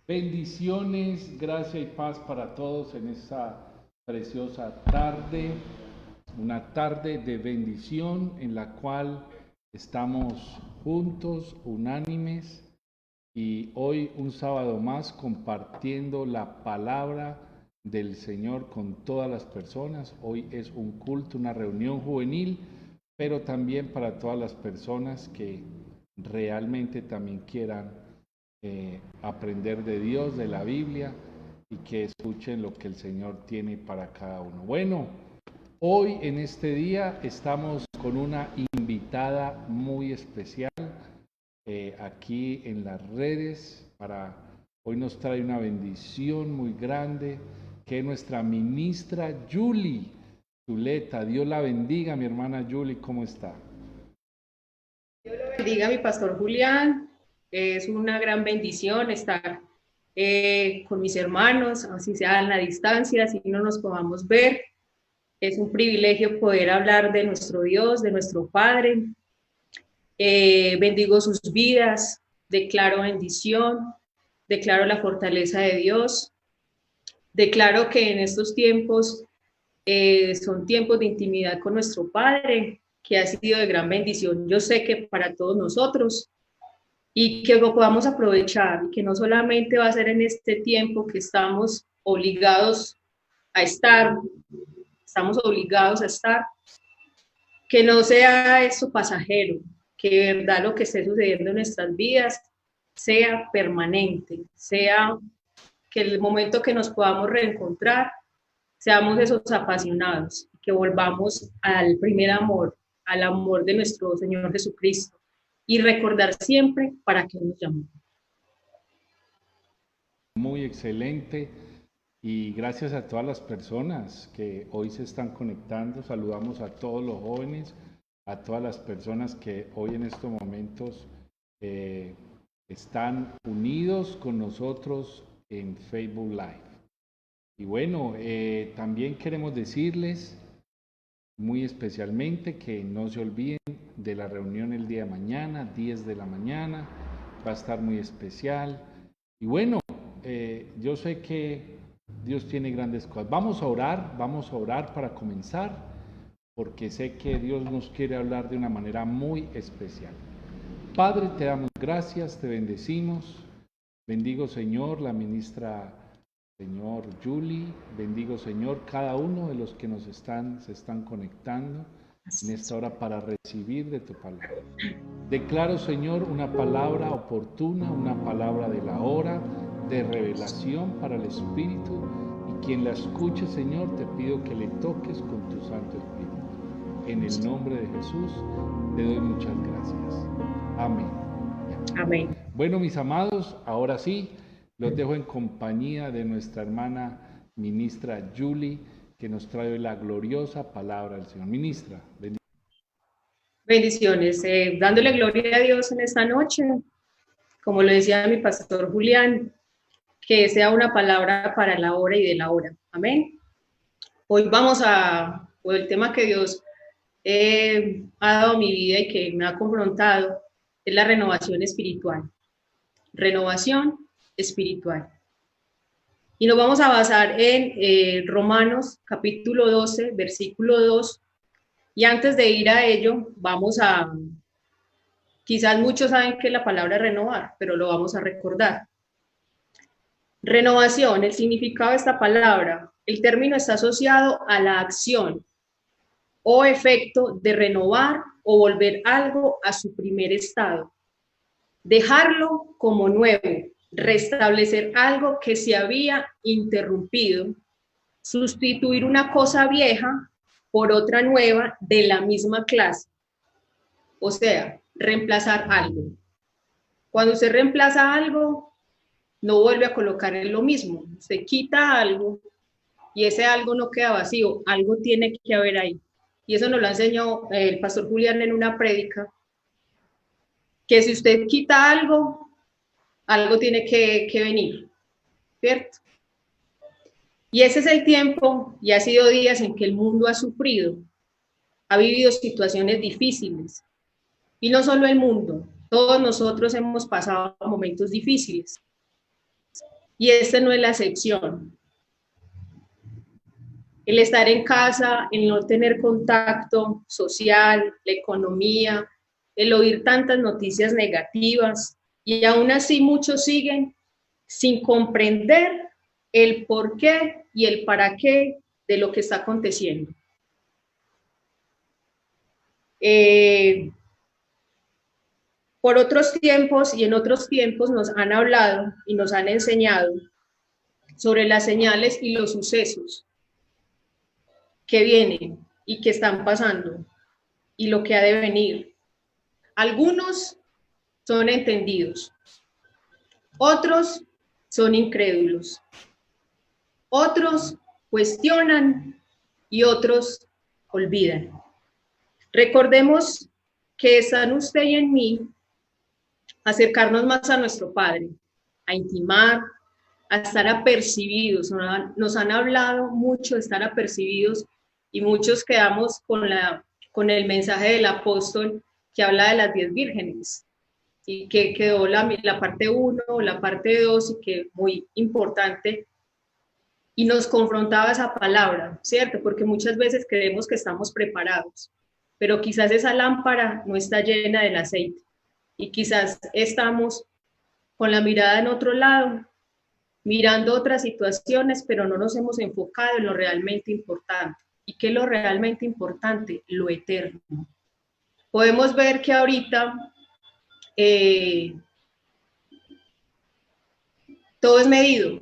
Bendiciones, gracia y paz para todos en esta preciosa tarde, una tarde de bendición en la cual estamos juntos, unánimes, y hoy un sábado más compartiendo la palabra del Señor con todas las personas. Hoy es un culto, una reunión juvenil, pero también para todas las personas que realmente también quieran aprender de Dios, de la Biblia, y que escuchen lo que el Señor tiene para cada uno. Bueno, hoy en este día estamos con una invitada muy especial aquí en las redes. Hoy nos trae una bendición muy grande, que es nuestra ministra Julie Zuleta. Dios la bendiga, mi hermana Julie, ¿cómo está? Dios lo bendiga, mi pastor Julián. Es una gran bendición estar con mis hermanos, así sea en la distancia, así no nos podamos ver. Es un privilegio poder hablar de nuestro Dios, de nuestro Padre. Bendigo sus vidas, declaro bendición, declaro la fortaleza de Dios, declaro que en estos tiempos son tiempos de intimidad con nuestro Padre, que ha sido de gran bendición. Yo sé que para todos nosotros, y que lo podamos aprovechar, y que no solamente va a ser en este tiempo que estamos obligados a estar, que no sea eso pasajero, que de verdad lo que esté sucediendo en nuestras vidas sea permanente, sea que el momento que nos podamos reencontrar, seamos esos apasionados, que volvamos al primer amor, al amor de nuestro Señor Jesucristo, y recordar siempre para qué nos llamó. Muy excelente. Y gracias a todas las personas que hoy se están conectando. Saludamos a todos los jóvenes, a todas las personas que hoy en estos momentos eh, están unidos con nosotros en Facebook Live. Y bueno, también queremos decirles muy especialmente que no se olviden de la reunión el día de mañana, 10 de la mañana. Va a estar muy especial. Y bueno, yo sé que Dios tiene grandes cosas. Vamos a orar para comenzar, porque sé que Dios nos quiere hablar de una manera muy especial. Padre, te damos gracias, te bendecimos. Bendigo, Señor, la ministra, Señor, Julie. Bendigo, Señor, cada uno de los que se están conectando en esta hora para recibir de tu palabra. Declaro, Señor, una palabra oportuna, una palabra de la hora, de revelación para el Espíritu, y quien la escuche, Señor, te pido que le toques con tu Santo Espíritu. En el nombre de Jesús te doy muchas gracias. Amén. Amén. Bueno, mis amados, ahora sí, los dejo en compañía de nuestra hermana ministra Julie, que nos trae la gloriosa palabra del Señor. Ministra, Bendiciones. Dándole gloria a Dios en esta noche, como lo decía mi pastor Julián, que sea una palabra para la hora y de la hora. Amén. Hoy por el tema que Dios ha dado a mi vida y que me ha confrontado, es la renovación espiritual. Renovación espiritual. Y nos vamos a basar en Romanos capítulo 12, versículo 2. Y antes de ir a ello, quizás muchos saben que es la palabra renovar, pero lo vamos a recordar. Renovación, el significado de esta palabra, el término está asociado a la acción o efecto de renovar o volver algo a su primer estado, dejarlo como nuevo, restablecer algo que se había interrumpido, sustituir una cosa vieja por otra nueva de la misma clase, o sea, reemplazar algo. Cuando usted reemplaza algo, no vuelve a colocar en lo mismo, se quita algo y ese algo no queda vacío, algo tiene que haber ahí. Y eso nos lo enseñó el pastor Julián en una prédica, que si usted quita algo, algo tiene que venir, ¿cierto? Y ese es el tiempo, y ha sido días en que el mundo ha sufrido, ha vivido situaciones difíciles. Y no solo el mundo, todos nosotros hemos pasado momentos difíciles. Y este no es la excepción. El estar en casa, el no tener contacto social, la economía, el oír tantas noticias negativas, y aún así muchos siguen sin comprender el por qué y el para qué de lo que está aconteciendo. Por otros tiempos y en otros tiempos nos han hablado y nos han enseñado sobre las señales y los sucesos que vienen y que están pasando y lo que ha de venir. Algunos son entendidos, otros son incrédulos, otros cuestionan y otros olvidan. Recordemos que está en usted y en mí acercarnos más a nuestro Padre, a intimar, a estar apercibidos. Nos han hablado mucho de estar apercibidos y muchos quedamos con el mensaje del apóstol que habla de las 10 vírgenes y que quedó la parte 1, la parte 2 y que muy importante y nos confrontaba esa palabra, ¿cierto? Porque muchas veces creemos que estamos preparados, pero quizás esa lámpara no está llena del aceite y quizás estamos con la mirada en otro lado, mirando otras situaciones, pero no nos hemos enfocado en lo realmente importante. ¿Y qué es lo realmente importante? Lo eterno. Podemos ver que ahorita todo es medido.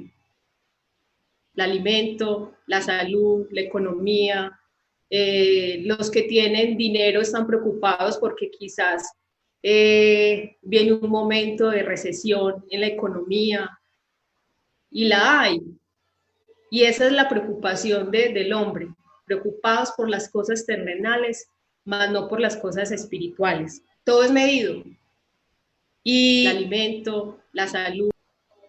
El alimento, la salud, la economía. Los que tienen dinero están preocupados porque quizás viene un momento de recesión en la economía, y la hay. Y esa es la preocupación del hombre, preocupados por las cosas terrenales, más no por las cosas espirituales. Todo es medido. Y el alimento, la salud.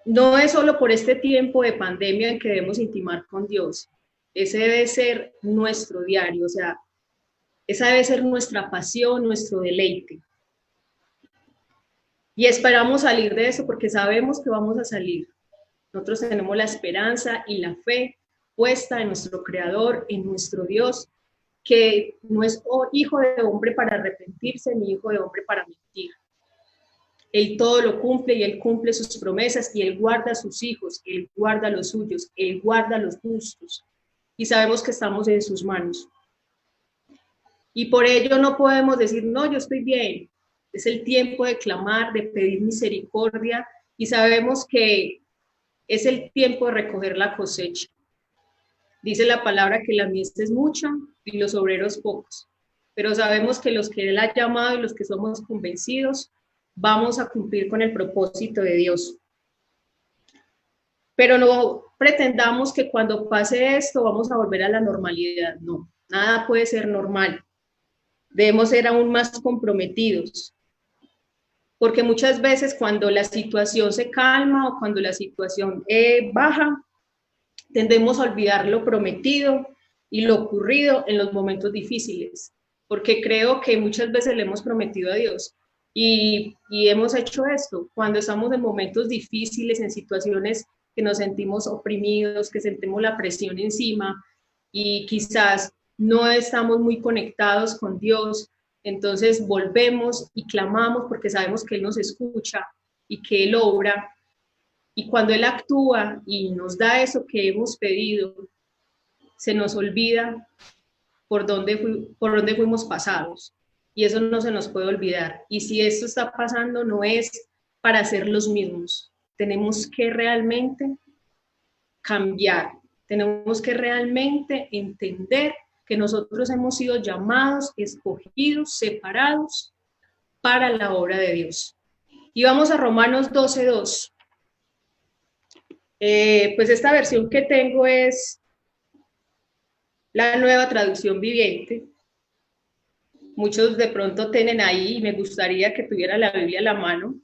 No es solo por este tiempo de pandemia en que debemos intimar con Dios. Ese debe ser nuestro diario, o sea, esa debe ser nuestra pasión, nuestro deleite. Y esperamos salir de eso porque sabemos que vamos a salir. Nosotros tenemos la esperanza y la fe puesta en nuestro Creador, en nuestro Dios, que no es hijo de hombre para arrepentirse, ni hijo de hombre para mentir. Él todo lo cumple y Él cumple sus promesas y Él guarda a sus hijos, Él guarda los suyos, Él guarda los justos. Y sabemos que estamos en sus manos. Y por ello no podemos decir, no, yo estoy bien. Es el tiempo de clamar, de pedir misericordia, y sabemos que es el tiempo de recoger la cosecha. Dice la palabra que la mies es mucha y los obreros pocos, pero sabemos que los que Él ha llamado y los que somos convencidos, vamos a cumplir con el propósito de Dios. Pero no pretendamos que cuando pase esto vamos a volver a la normalidad. No, nada puede ser normal. Debemos ser aún más comprometidos. Porque muchas veces cuando la situación se calma o cuando la situación baja, tendemos a olvidar lo prometido y lo ocurrido en los momentos difíciles. Porque creo que muchas veces le hemos prometido a Dios y hemos hecho esto. Cuando estamos en momentos difíciles, en situaciones que nos sentimos oprimidos, que sentimos la presión encima y quizás no estamos muy conectados con Dios, entonces volvemos y clamamos porque sabemos que Él nos escucha y que Él obra. Y cuando Él actúa y nos da eso que hemos pedido, se nos olvida por dónde fuimos pasados. Y eso no se nos puede olvidar. Y si esto está pasando, no es para ser los mismos. Tenemos que realmente cambiar. Tenemos que realmente entender que nosotros hemos sido llamados, escogidos, separados para la obra de Dios. Y vamos a Romanos 12:2. Pues esta versión que tengo es la Nueva Traducción Viviente. Muchos de pronto tienen ahí, y me gustaría que tuviera la Biblia a la mano,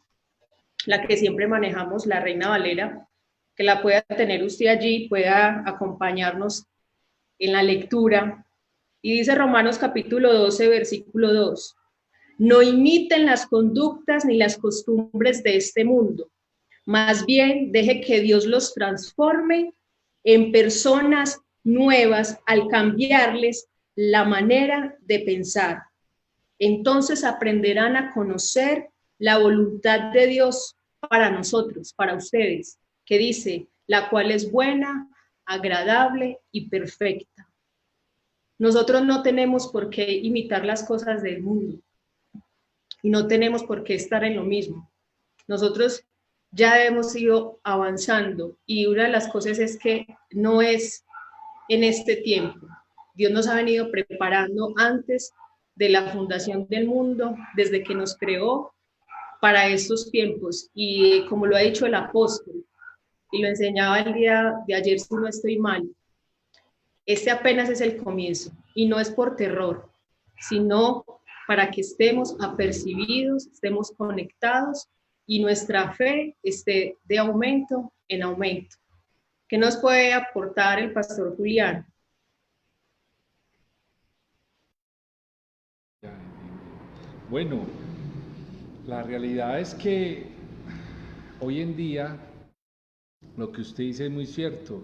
la que siempre manejamos, la Reina Valera, que la pueda tener usted allí, pueda acompañarnos en la lectura. Y dice Romanos capítulo 12, versículo 2, no imiten las conductas ni las costumbres de este mundo, Más bien, deje que Dios los transforme en personas nuevas al cambiarles la manera de pensar. Entonces aprenderán a conocer la voluntad de Dios para nosotros, para ustedes, que dice, la cual es buena, agradable y perfecta. Nosotros no tenemos por qué imitar las cosas del mundo y no tenemos por qué estar en lo mismo. Nosotros ya hemos ido avanzando y una de las cosas es que no es en este tiempo. Dios nos ha venido preparando antes de la fundación del mundo, desde que nos creó para estos tiempos. Y como lo ha dicho el apóstol, y lo enseñaba el día de ayer, si no estoy mal, este apenas es el comienzo, y no es por terror, sino para que estemos apercibidos, estemos conectados y nuestra fe esté de aumento en aumento. ¿Qué nos puede aportar el pastor Julián? Bueno, la realidad es que hoy en día lo que usted dice es muy cierto.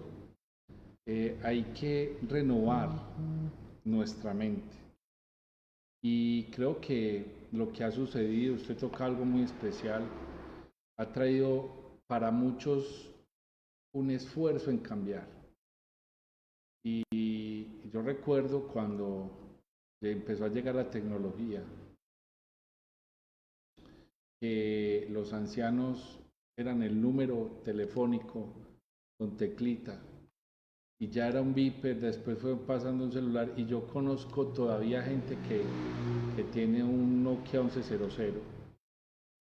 Hay que renovar nuestra mente. Y creo que lo que ha sucedido, usted toca algo muy especial, ha traído para muchos un esfuerzo en cambiar. Y yo recuerdo cuando empezó a llegar la tecnología, que los ancianos eran el número telefónico con teclita y ya era un beeper, después fue pasando un celular y yo conozco todavía gente que tiene un Nokia 1100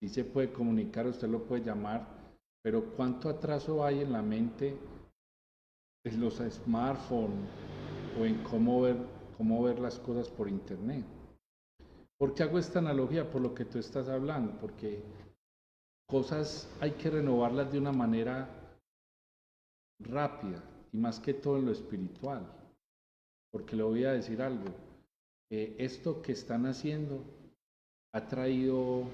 y se puede comunicar, usted lo puede llamar, pero ¿cuánto atraso hay en la mente en los smartphones o en cómo ver las cosas por internet? ¿Por qué hago esta analogía? Por lo que tú estás hablando, porque cosas hay que renovarlas de una manera rápida y más que todo en lo espiritual, porque le voy a decir algo, esto que están haciendo ha traído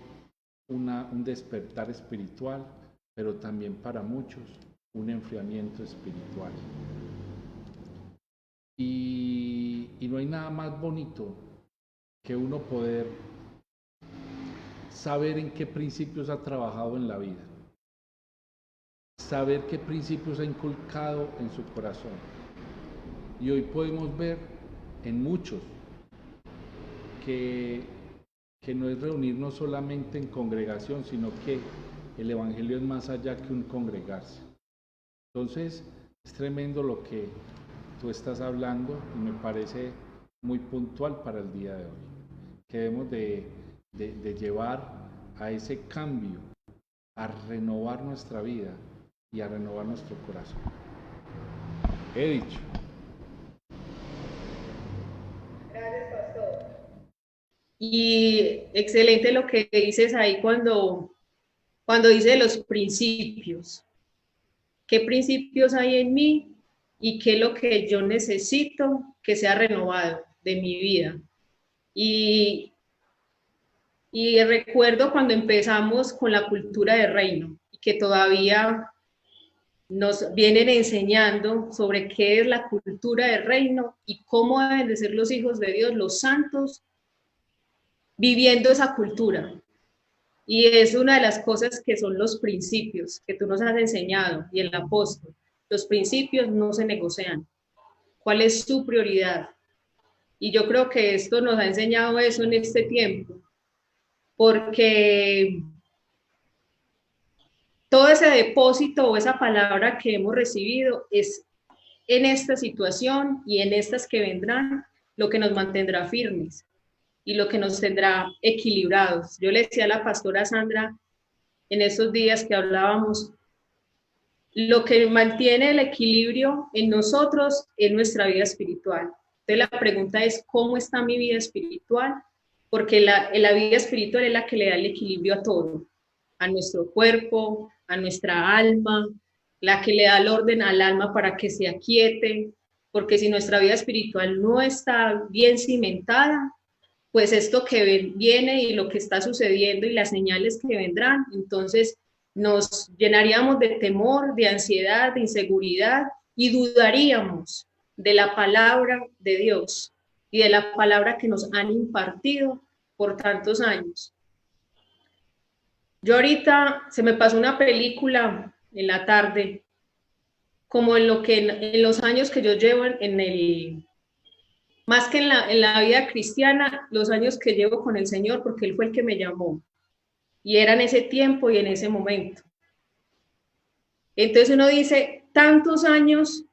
un despertar espiritual, pero también para muchos un enfriamiento espiritual. Y no hay nada más bonito que uno poder saber en qué principios ha trabajado en la vida, saber qué principios ha inculcado en su corazón. Y hoy podemos ver en muchos que no es reunirnos solamente en congregación, sino que el Evangelio es más allá que un congregarse. Entonces, es tremendo lo que tú estás hablando y me parece muy puntual para el día de hoy, que debemos de llevar a ese cambio, a renovar nuestra vida y a renovar nuestro corazón. He dicho. Gracias, pastor. Y excelente lo que dices ahí cuando dice los principios. ¿Qué principios hay en mí y qué es lo que yo necesito que sea renovado de mi vida? Y recuerdo cuando empezamos con la cultura de reino, que todavía nos vienen enseñando sobre qué es la cultura del reino y cómo deben de ser los hijos de Dios, los santos, viviendo esa cultura. Y es una de las cosas que son los principios que tú nos has enseñado y el apóstol. Los principios no se negocian. ¿Cuál es su prioridad? Y yo creo que esto nos ha enseñado eso en este tiempo, porque todo ese depósito o esa palabra que hemos recibido es en esta situación y en estas que vendrán lo que nos mantendrá firmes y lo que nos tendrá equilibrados. Yo le decía a la pastora Sandra en esos días que hablábamos, lo que mantiene el equilibrio en nosotros es nuestra vida espiritual. Entonces la pregunta es, ¿cómo está mi vida espiritual? Porque la vida espiritual es la que le da el equilibrio a todo, a nuestro cuerpo, a nuestra alma, la que le da el orden al alma para que se aquiete, porque si nuestra vida espiritual no está bien cimentada, pues esto que viene y lo que está sucediendo y las señales que vendrán, entonces nos llenaríamos de temor, de ansiedad, de inseguridad y dudaríamos de la palabra de Dios y de la palabra que nos han impartido por tantos años. Yo ahorita se me pasó una película en la tarde, como en los años que yo llevo más que en la vida cristiana, los años que llevo con el Señor, porque Él fue el que me llamó. Y era en ese tiempo y en ese momento. Entonces uno dice, tantos años,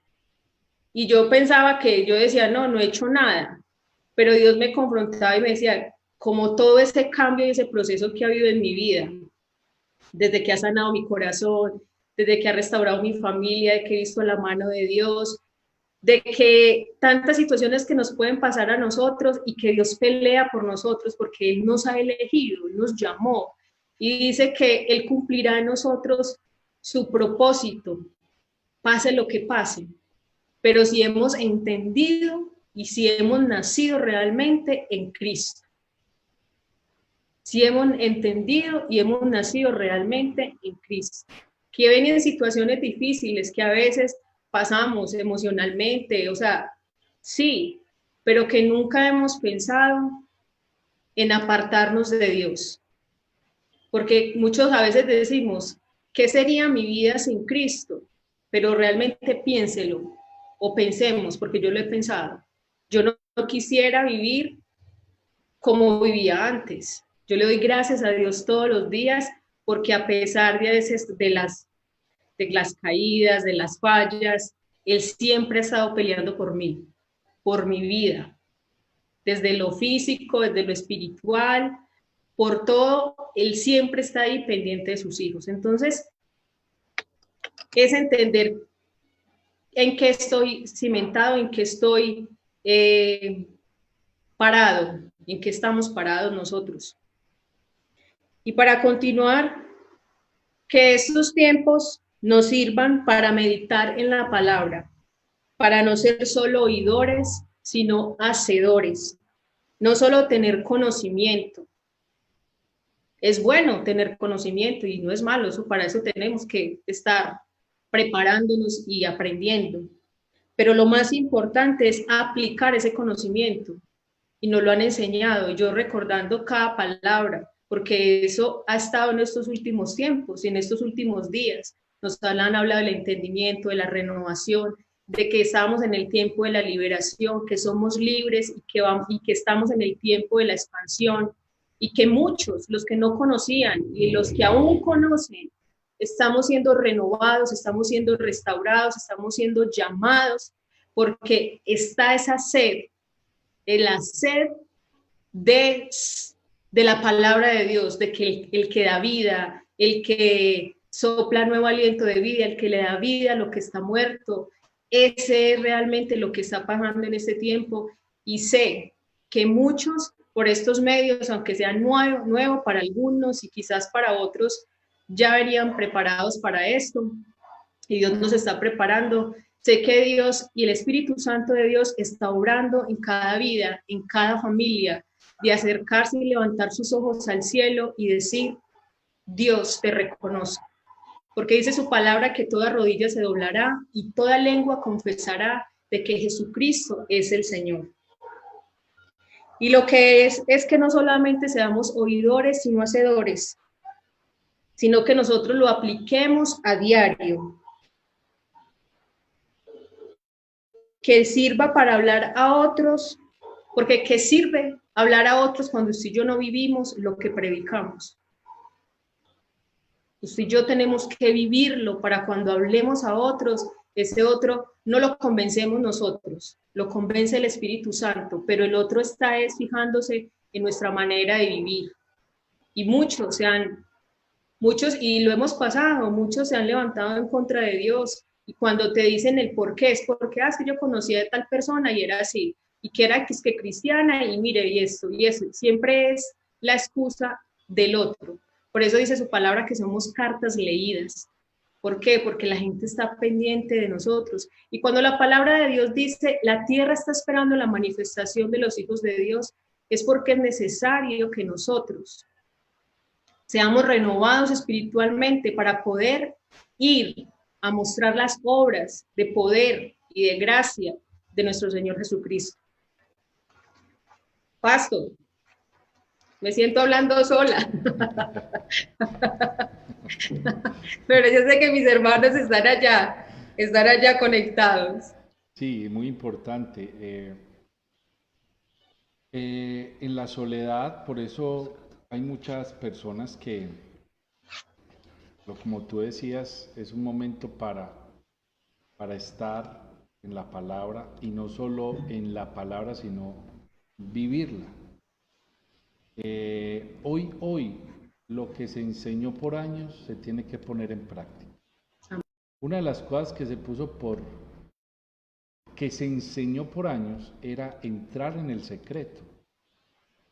y yo pensaba que yo decía, no, no he hecho nada. Pero Dios me confrontaba y me decía, como todo ese cambio y ese proceso que ha habido en mi vida, desde que ha sanado mi corazón, desde que ha restaurado mi familia, de que he visto la mano de Dios, de que tantas situaciones que nos pueden pasar a nosotros y que Dios pelea por nosotros porque Él nos ha elegido, Él nos llamó y dice que Él cumplirá en nosotros su propósito, pase lo que pase. Pero si hemos entendido y si hemos nacido realmente en Cristo, si hemos entendido y hemos nacido realmente en Cristo, que ven en situaciones difíciles que a veces pasamos emocionalmente, o sea, sí, pero que nunca hemos pensado en apartarnos de Dios. Porque muchos a veces decimos, ¿qué sería mi vida sin Cristo? Pero realmente piénselo o pensemos, porque yo lo he pensado. Yo no quisiera vivir como vivía antes. Yo le doy gracias a Dios todos los días porque a pesar de, veces de las caídas, de las fallas, Él siempre ha estado peleando por mi vida, desde lo físico, desde lo espiritual, por todo, Él siempre está ahí pendiente de sus hijos. Entonces, es entender en qué estoy cimentado, en qué estoy parado, en qué estamos parados nosotros. Y para continuar, que estos tiempos nos sirvan para meditar en la palabra, para no ser solo oidores, sino hacedores. No solo tener conocimiento. Es bueno tener conocimiento y no es malo, eso, para eso tenemos que estar preparándonos y aprendiendo. Pero lo más importante es aplicar ese conocimiento y nos lo han enseñado, yo recordando cada palabra, porque eso ha estado en estos últimos tiempos y en estos últimos días. Nos han hablado del entendimiento, de la renovación, de que estamos en el tiempo de la liberación, que somos libres y que estamos en el tiempo de la expansión y que muchos, los que no conocían y los que aún conocen, estamos siendo renovados, estamos siendo restaurados, estamos siendo llamados, porque está esa sed, la sed de la palabra de Dios, de que el que da vida, el que sopla nuevo aliento de vida, el que le da vida a lo que está muerto, ese es realmente lo que está pasando en este tiempo. Y sé que muchos por estos medios, aunque sean nuevo para algunos y quizás para otros, ya verían preparados para esto y Dios nos está preparando. Sé que Dios y el Espíritu Santo de Dios está obrando en cada vida, en cada familia, de acercarse y levantar sus ojos al cielo y decir, Dios te reconozco. Porque dice su palabra que toda rodilla se doblará y toda lengua confesará de que Jesucristo es el Señor. Y lo que es que no solamente seamos oidores, sino hacedores, sino que nosotros lo apliquemos a diario. Que sirva para hablar a otros, porque ¿qué sirve hablar a otros cuando usted y yo no vivimos lo que predicamos? Usted y yo tenemos que vivirlo para cuando hablemos a otros, ese otro no lo convencemos nosotros, lo convence el Espíritu Santo, pero el otro está fijándose en nuestra manera de vivir. Y muchos, y lo hemos pasado, muchos se han levantado en contra de Dios. Y cuando te dicen el por qué, es porque es que yo conocía de tal persona y era así, y que era que cristiana, y mire, y eso, siempre es la excusa del otro. Por eso dice su palabra que somos cartas leídas. ¿Por qué? Porque la gente está pendiente de nosotros. Y cuando la palabra de Dios dice, la tierra está esperando la manifestación de los hijos de Dios, es porque es necesario que nosotros seamos renovados espiritualmente para poder ir a mostrar las obras de poder y de gracia de nuestro Señor Jesucristo. Pastor, me siento hablando sola, pero yo sé que mis hermanos están allá conectados. Sí, muy importante. En la soledad, por eso hay muchas personas que, como tú decías, es un momento para estar en la palabra, y no solo en la palabra, sino vivirla. Hoy, lo que se enseñó por años se tiene que poner en práctica. Una de las cosas que se enseñó por años era entrar en el secreto.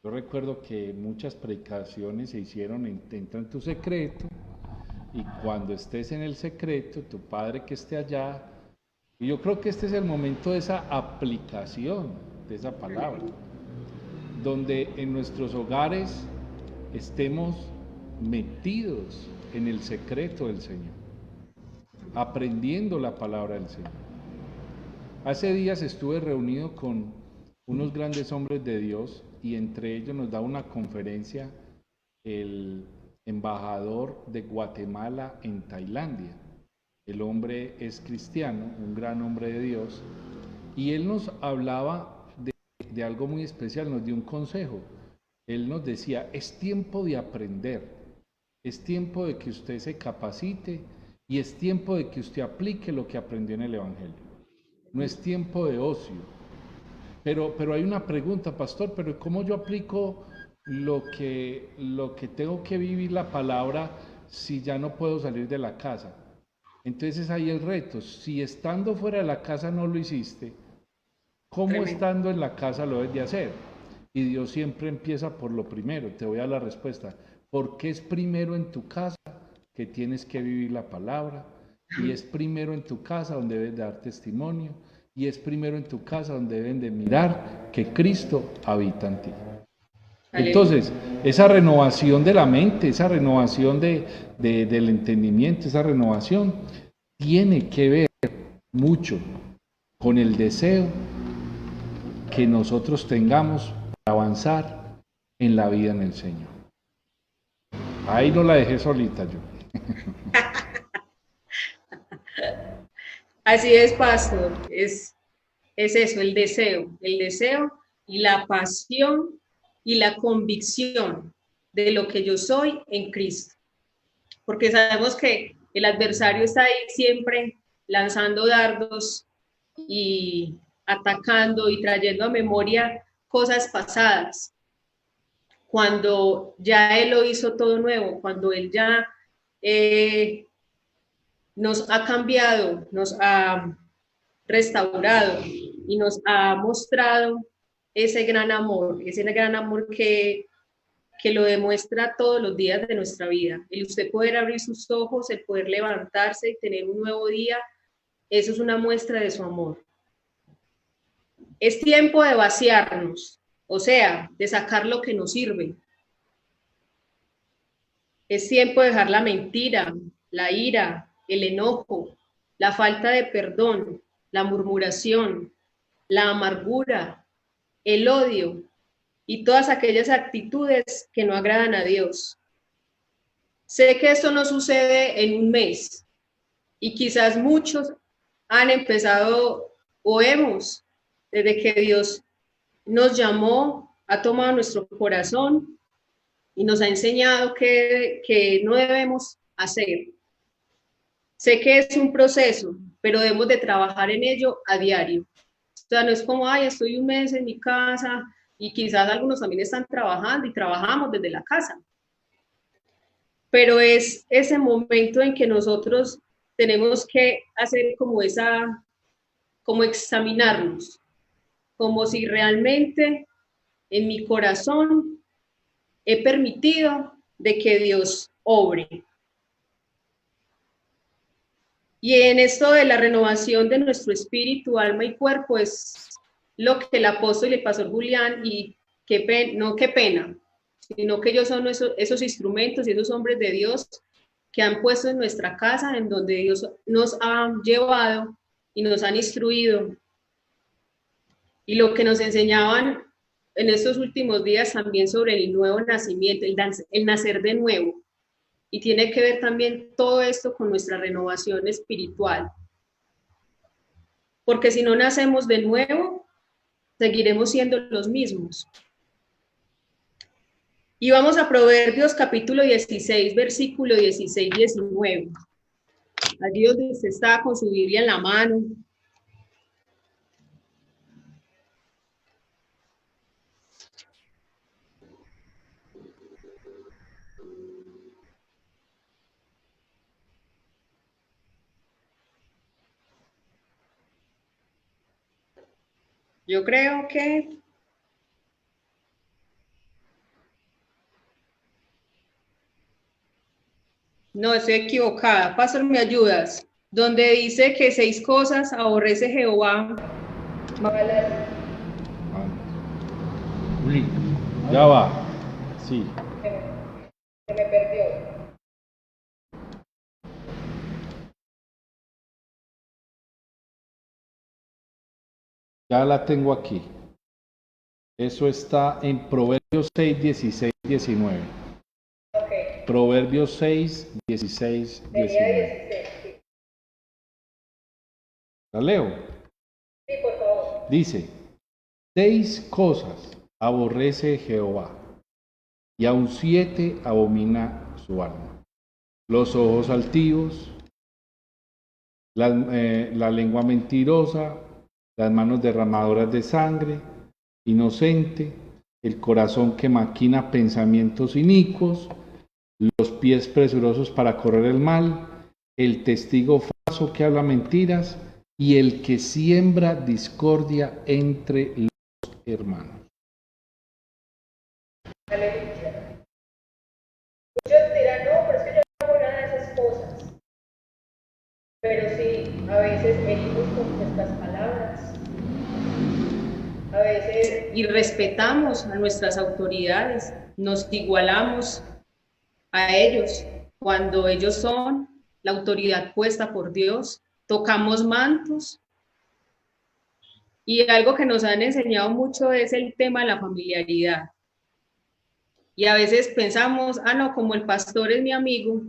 Yo recuerdo que muchas predicaciones se hicieron entra en tu secreto, y cuando estés en el secreto, tu Padre que esté allá. Y yo creo que este es el momento de esa aplicación de esa palabra, donde en nuestros hogares estemos metidos en el secreto del Señor, aprendiendo la palabra del Señor. Hace días estuve reunido con unos grandes hombres de Dios, y entre ellos nos da una conferencia el embajador de Guatemala en Tailandia. El hombre es cristiano, un gran hombre de Dios, y él nos hablaba de algo muy especial, nos dio un consejo. Él nos decía, es tiempo de aprender, es tiempo de que usted se capacite, y es tiempo de que usted aplique lo que aprendió en el Evangelio. No es tiempo de ocio. Pero hay una pregunta, pastor, pero ¿cómo yo aplico lo que tengo que vivir la palabra si ya no puedo salir de la casa? Entonces ahí el reto, si estando fuera de la casa no lo hiciste, ¿cómo estando en la casa lo debes de hacer? Y Dios siempre empieza por lo primero. Te voy a dar la respuesta. Porque es primero en tu casa que tienes que vivir la palabra, y es primero en tu casa donde debes de dar testimonio, y es primero en tu casa donde deben de mirar que Cristo habita en ti. Entonces, esa renovación de la mente, esa renovación del entendimiento, esa renovación tiene que ver mucho con el deseo que nosotros tengamos para avanzar en la vida en el Señor. Ahí no la dejé solita yo. Así es, pastor, es eso, el deseo y la pasión y la convicción de lo que yo soy en Cristo. Porque sabemos que el adversario está ahí siempre lanzando dardos y atacando y trayendo a memoria cosas pasadas. Cuando ya Él lo hizo todo nuevo, cuando Él ya nos ha cambiado, nos ha restaurado y nos ha mostrado ese gran amor que lo demuestra todos los días de nuestra vida. El usted poder abrir sus ojos, el poder levantarse y tener un nuevo día, eso es una muestra de su amor. Es tiempo de vaciarnos, o sea, de sacar lo que nos sirve. Es tiempo de dejar la mentira, la ira, el enojo, la falta de perdón, la murmuración, la amargura, el odio y todas aquellas actitudes que no agradan a Dios. Sé que esto no sucede en un mes, y quizás muchos han empezado o hemos, desde que Dios nos llamó, ha tomado nuestro corazón y nos ha enseñado que no debemos hacer. Sé que es un proceso, pero debemos de trabajar en ello a diario. O sea, no es como, ay, estoy un mes en mi casa, y quizás algunos también están trabajando y trabajamos desde la casa. Pero es ese momento en que nosotros tenemos que hacer como examinarnos, como si realmente en mi corazón he permitido de que Dios obre. Y en esto de la renovación de nuestro espíritu, alma y cuerpo es lo que el apóstol y el pastor Julián, y qué pena, sino que ellos son esos instrumentos y esos hombres de Dios que han puesto en nuestra casa, en donde Dios nos ha llevado y nos han instruido. Y lo que nos enseñaban en estos últimos días también sobre el nuevo nacimiento, el nacer de nuevo. Y tiene que ver también todo esto con nuestra renovación espiritual. Porque si no nacemos de nuevo, seguiremos siendo los mismos. Y vamos a Proverbios capítulo 16, versículo 16-19. Allí donde usted está con su Biblia en la mano. Yo creo que no, estoy equivocada. Pastor, ¿me ayudas? Donde dice que 6 cosas aborrece Jehová. Uy, ya va. Sí. Se me perdió. Ya la tengo aquí. Eso está en Proverbios 6, 16, 19. Okay. Proverbios 6, 16, 19. ¿La leo? Sí, por favor. Dice, 6 cosas aborrece Jehová, y aun 7 abomina su alma. Los ojos altivos, la lengua mentirosa, las manos derramadoras de sangre, inocente, el corazón que maquina pensamientos inicuos, los pies presurosos para correr el mal, el testigo falso que habla mentiras y el que siembra discordia entre los hermanos. Aleluya. Muchos dirán, no, pero es que yo no hago nada de esas cosas. Pero sí, a veces herimos con nuestras palabras. A veces irrespetamos a nuestras autoridades, nos igualamos a ellos cuando ellos son la autoridad puesta por Dios, tocamos mantos. Y algo que nos han enseñado mucho es el tema de la familiaridad. Y a veces pensamos, no, como el pastor es mi amigo,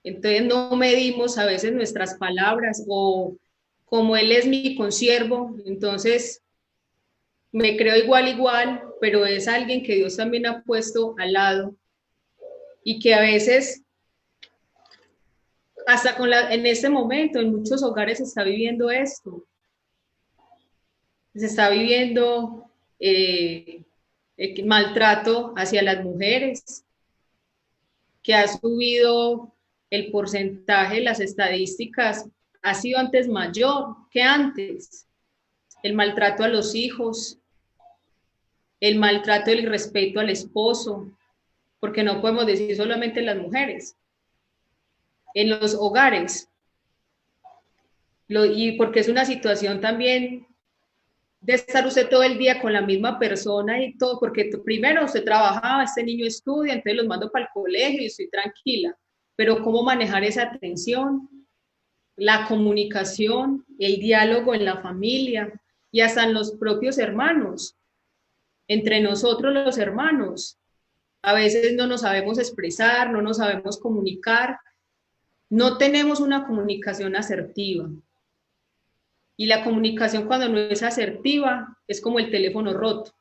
entonces no medimos a veces nuestras palabras, o como él es mi consiervo, entonces me creo igual, pero es alguien que Dios también ha puesto al lado y que a veces, hasta en este momento, en muchos hogares se está viviendo esto. Se está viviendo maltrato hacia las mujeres, que ha subido el porcentaje, las estadísticas, ha sido antes mayor que antes. El maltrato a los hijos, el maltrato y el irrespeto al esposo, porque no podemos decir solamente las mujeres, en los hogares, y porque es una situación también de estar usted todo el día con la misma persona y todo, porque primero usted trabajaba, este niño estudia, entonces los mando para el colegio y estoy tranquila, pero cómo manejar esa tensión, la comunicación, el diálogo en la familia y hasta en los propios hermanos, entre nosotros los hermanos. A veces no nos sabemos expresar, no nos sabemos comunicar, no tenemos una comunicación asertiva. Y la comunicación cuando no es asertiva es como el teléfono roto.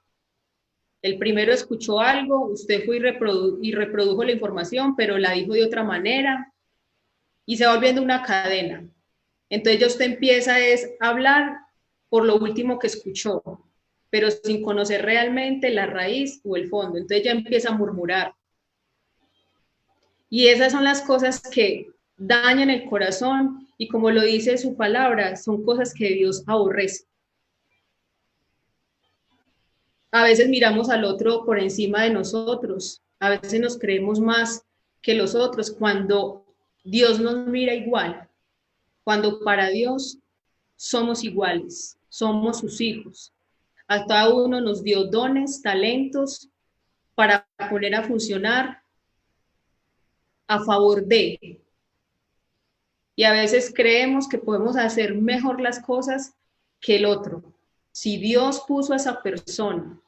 El primero escuchó algo, usted fue y reprodujo la información, pero la dijo de otra manera y se va volviendo una cadena. Entonces ya usted empieza a hablar por lo último que escuchó, pero sin conocer realmente la raíz o el fondo. Entonces ya empieza a murmurar. Y esas son las cosas que dañan el corazón y, como lo dice su palabra, son cosas que Dios aborrece. A veces miramos al otro por encima de nosotros, a veces nos creemos más que los otros cuando Dios nos mira igual, cuando para Dios somos iguales, somos sus hijos. A cada uno nos dio dones, talentos para poner a funcionar a favor de. Y a veces creemos que podemos hacer mejor las cosas que el otro. Si Dios puso a esa persona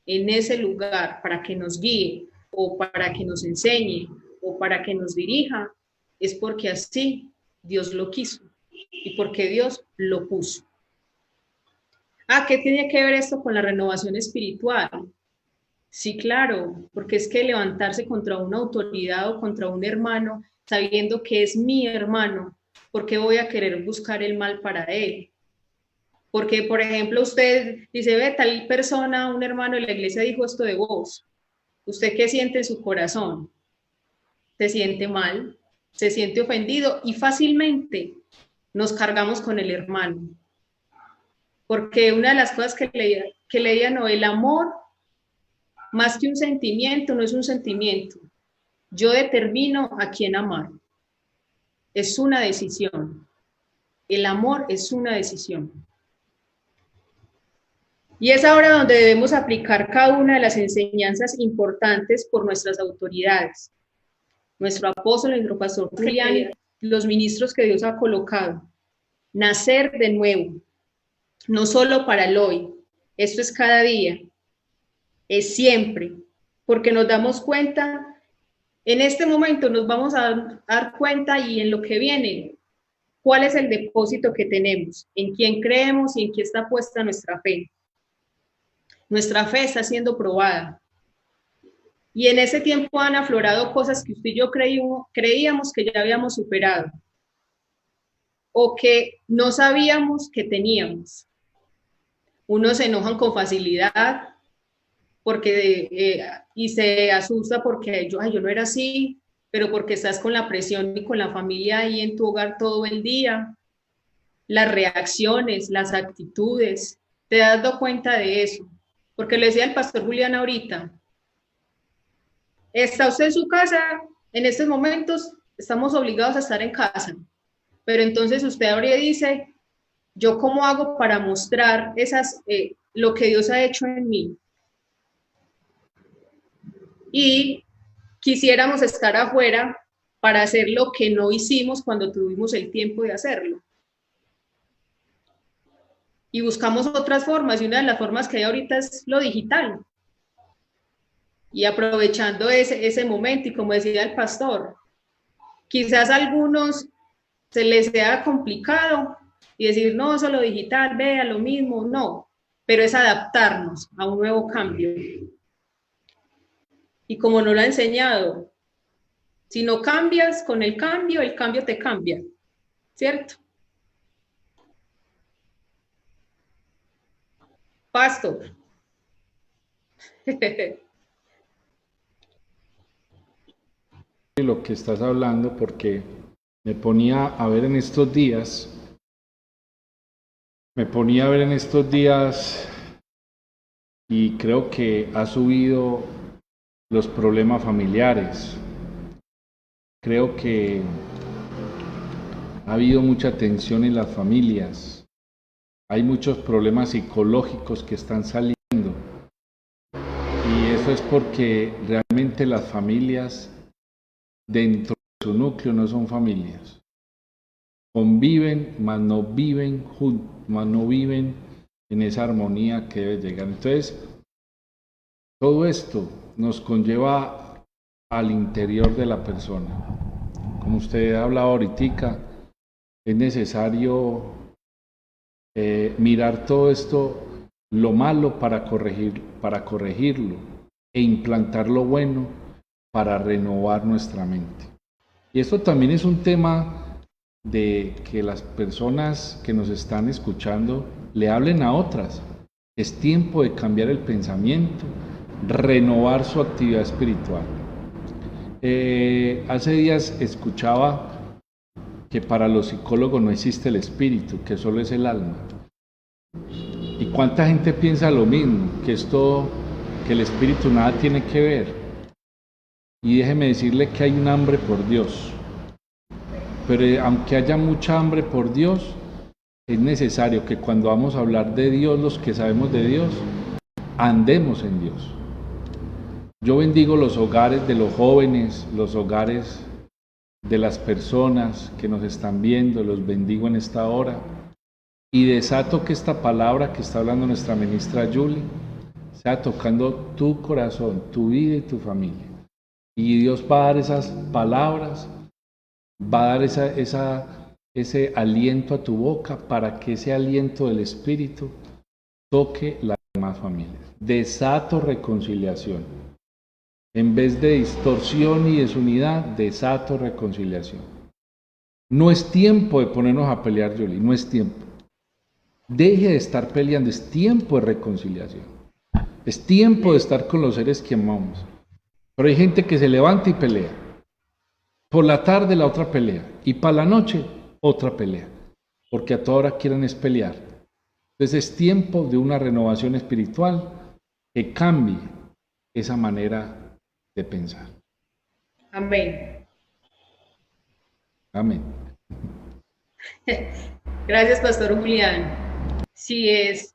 en ese lugar para que nos guíe o para que nos enseñe o para que nos dirija, es porque así Dios lo quiso y porque Dios lo puso. ¿Qué tiene que ver esto con la renovación espiritual? Sí, claro, porque es que levantarse contra una autoridad o contra un hermano, sabiendo que es mi hermano, ¿por qué voy a querer buscar el mal para él? Porque, por ejemplo, usted dice, ve, tal persona, un hermano de la iglesia dijo esto de vos. ¿Usted qué siente en su corazón? Se siente mal, se siente ofendido y fácilmente nos cargamos con el hermano. Porque una de las cosas que leía, no, el amor, más que un sentimiento, no es un sentimiento. Yo determino a quién amar. Es una decisión. El amor es una decisión. Y es ahora donde debemos aplicar cada una de las enseñanzas importantes por nuestras autoridades. Nuestro apóstol, nuestro pastor Julián, los ministros que Dios ha colocado. Nacer de nuevo. No solo para el hoy. Esto es cada día. Es siempre. Porque nos damos cuenta, en este momento nos vamos a dar cuenta y en lo que viene, cuál es el depósito que tenemos, en quién creemos y en quién está puesta nuestra fe. Nuestra fe está siendo probada. Y en ese tiempo han aflorado cosas que usted y yo creíamos que ya habíamos superado o que no sabíamos que teníamos. Unos se enojan con facilidad y se asusta porque yo no era así, pero porque estás con la presión y con la familia ahí en tu hogar todo el día. Las reacciones, las actitudes, ¿te has dado cuenta de eso? Porque le decía el pastor Julián ahorita, está usted en su casa, en estos momentos estamos obligados a estar en casa, pero entonces usted ahora dice, ¿yo cómo hago para mostrar lo que Dios ha hecho en mí? Y quisiéramos estar afuera para hacer lo que no hicimos cuando tuvimos el tiempo de hacerlo. Y buscamos otras formas, y una de las formas que hay ahorita es lo digital. Y aprovechando ese momento, y como decía el pastor, quizás a algunos se les sea complicado y decir, no, eso lo digital, vea lo mismo, no, pero es adaptarnos a un nuevo cambio. Y como no lo ha enseñado, si no cambias con el cambio te cambia, ¿cierto? Pastor. Lo que estás hablando, porque me ponía a ver en estos días, y creo que ha subido los problemas familiares. Creo que ha habido mucha tensión en las familias. Hay muchos problemas psicológicos que están saliendo. Y eso es porque realmente las familias dentro de su núcleo no son familias. Conviven, mas no viven en esa armonía que debe llegar. Entonces, todo esto nos conlleva al interior de la persona. Como usted ha hablado ahorita, es necesario mirar todo esto, lo malo para corregirlo e implantar lo bueno para renovar nuestra mente. Y esto también es un tema de que las personas que nos están escuchando le hablen a otras. Es tiempo de cambiar el pensamiento, renovar su actividad espiritual. Hace días escuchaba que para los psicólogos no existe el espíritu, que solo es el alma. ¿Y cuánta gente piensa lo mismo? Que el espíritu nada tiene que ver. Y déjeme decirle que hay un hambre por Dios. Pero aunque haya mucha hambre por Dios, es necesario que cuando vamos a hablar de Dios, los que sabemos de Dios, andemos en Dios. Yo bendigo los hogares de los jóvenes, los hogares de las personas que nos están viendo, los bendigo en esta hora y desato que esta palabra que está hablando nuestra ministra Julie sea tocando tu corazón, tu vida y tu familia. Y Dios va a dar esas palabras, va a dar ese aliento a tu boca para que ese aliento del Espíritu toque las demás familias. Desato reconciliación. En vez de distorsión y desunidad, desato reconciliación. No es tiempo de ponernos a pelear, Yoli, no es tiempo. Deje de estar peleando, es tiempo de reconciliación. Es tiempo de estar con los seres que amamos. Pero hay gente que se levanta y pelea. Por la tarde la otra pelea. Y para la noche otra pelea. Porque a toda hora quieren es pelear. Entonces es tiempo de una renovación espiritual que cambie esa manera de pensar. Amén. Amén. Gracias, Pastor Julián. Sí es.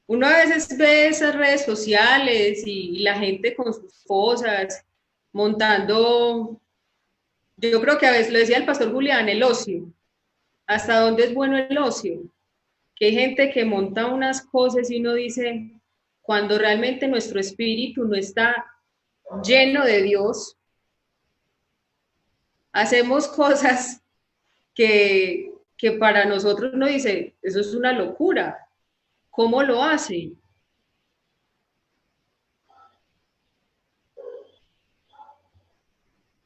Uno a veces ve esas redes sociales y la gente con sus cosas, montando, yo creo que a veces lo decía el Pastor Julián, el ocio. ¿Hasta dónde es bueno el ocio? Que hay gente que monta unas cosas y uno dice, cuando realmente nuestro espíritu no está lleno de Dios, hacemos cosas que para nosotros uno dice, eso es una locura. ¿Cómo lo hacen?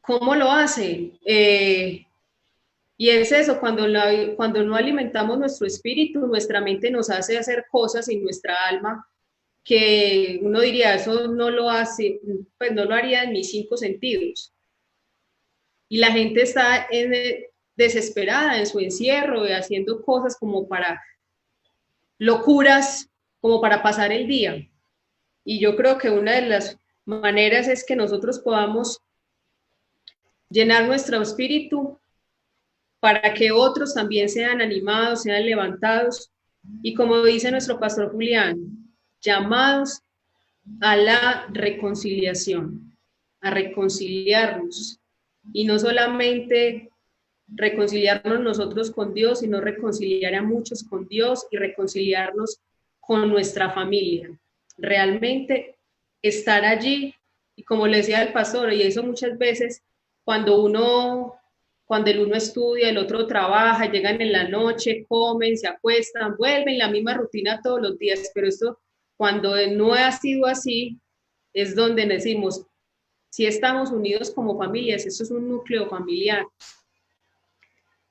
¿Cómo lo hacen? Y es eso, cuando no alimentamos nuestro espíritu, nuestra mente nos hace hacer cosas y nuestra alma que uno diría, eso no lo hace, pues no lo haría en mis 5 sentidos. Y la gente está desesperada en su encierro y haciendo cosas como para locuras, como para pasar el día. Y yo creo que una de las maneras es que nosotros podamos llenar nuestro espíritu para que otros también sean animados, sean levantados y como dice nuestro pastor Julián, llamados a la reconciliación, a reconciliarnos y no solamente reconciliarnos nosotros con Dios, sino reconciliar a muchos con Dios y reconciliarnos con nuestra familia. Realmente estar allí y como le decía el pastor, y eso muchas veces cuando el uno estudia, el otro trabaja, llegan en la noche, comen, se acuestan, vuelven, la misma rutina todos los días, pero esto cuando no ha sido así, es donde decimos, si estamos unidos como familias, esto es un núcleo familiar.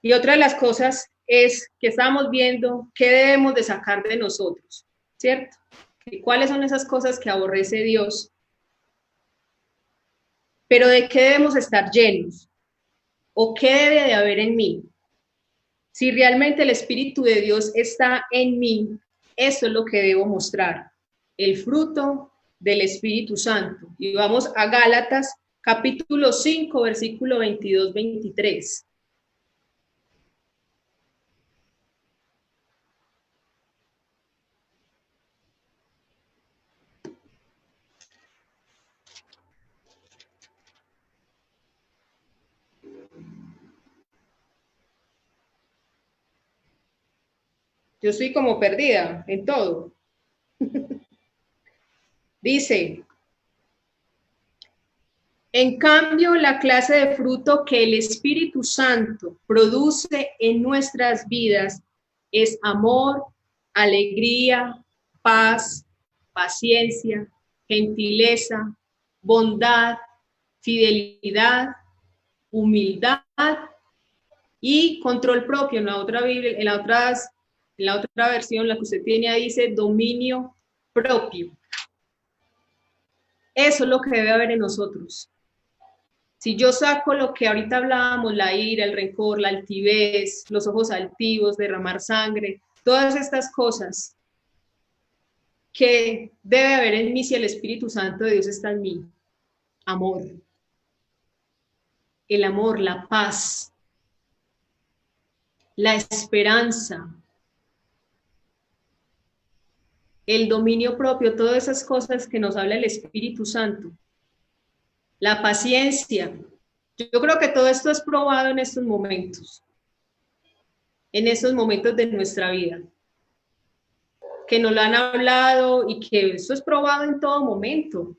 Y otra de las cosas es que estamos viendo qué debemos de sacar de nosotros, ¿cierto? ¿Y cuáles son esas cosas que aborrece Dios? Pero ¿de qué debemos estar llenos? ¿O qué debe de haber en mí? Si realmente el Espíritu de Dios está en mí, eso es lo que debo mostrar, el fruto del Espíritu Santo. Y vamos a Gálatas capítulo 5, versículo 22-23. Yo estoy como perdida en todo. Dice, en cambio, la clase de fruto que el Espíritu Santo produce en nuestras vidas es amor, alegría, paz, paciencia, gentileza, bondad, fidelidad, humildad y control propio. En la otra Biblia, en la otra versión, la que usted tiene ahí dice dominio propio. Eso es lo que debe haber en nosotros. Si yo saco lo que ahorita hablábamos, la ira, el rencor, la altivez, los ojos altivos, derramar sangre, todas estas cosas que debe haber en mí si el Espíritu Santo de Dios está en mí. Amor. El amor, la paz, la esperanza, el dominio propio, todas esas cosas que nos habla el Espíritu Santo, la paciencia. Yo creo que todo esto es probado en estos momentos de nuestra vida, que nos lo han hablado y que esto es probado en todo momento,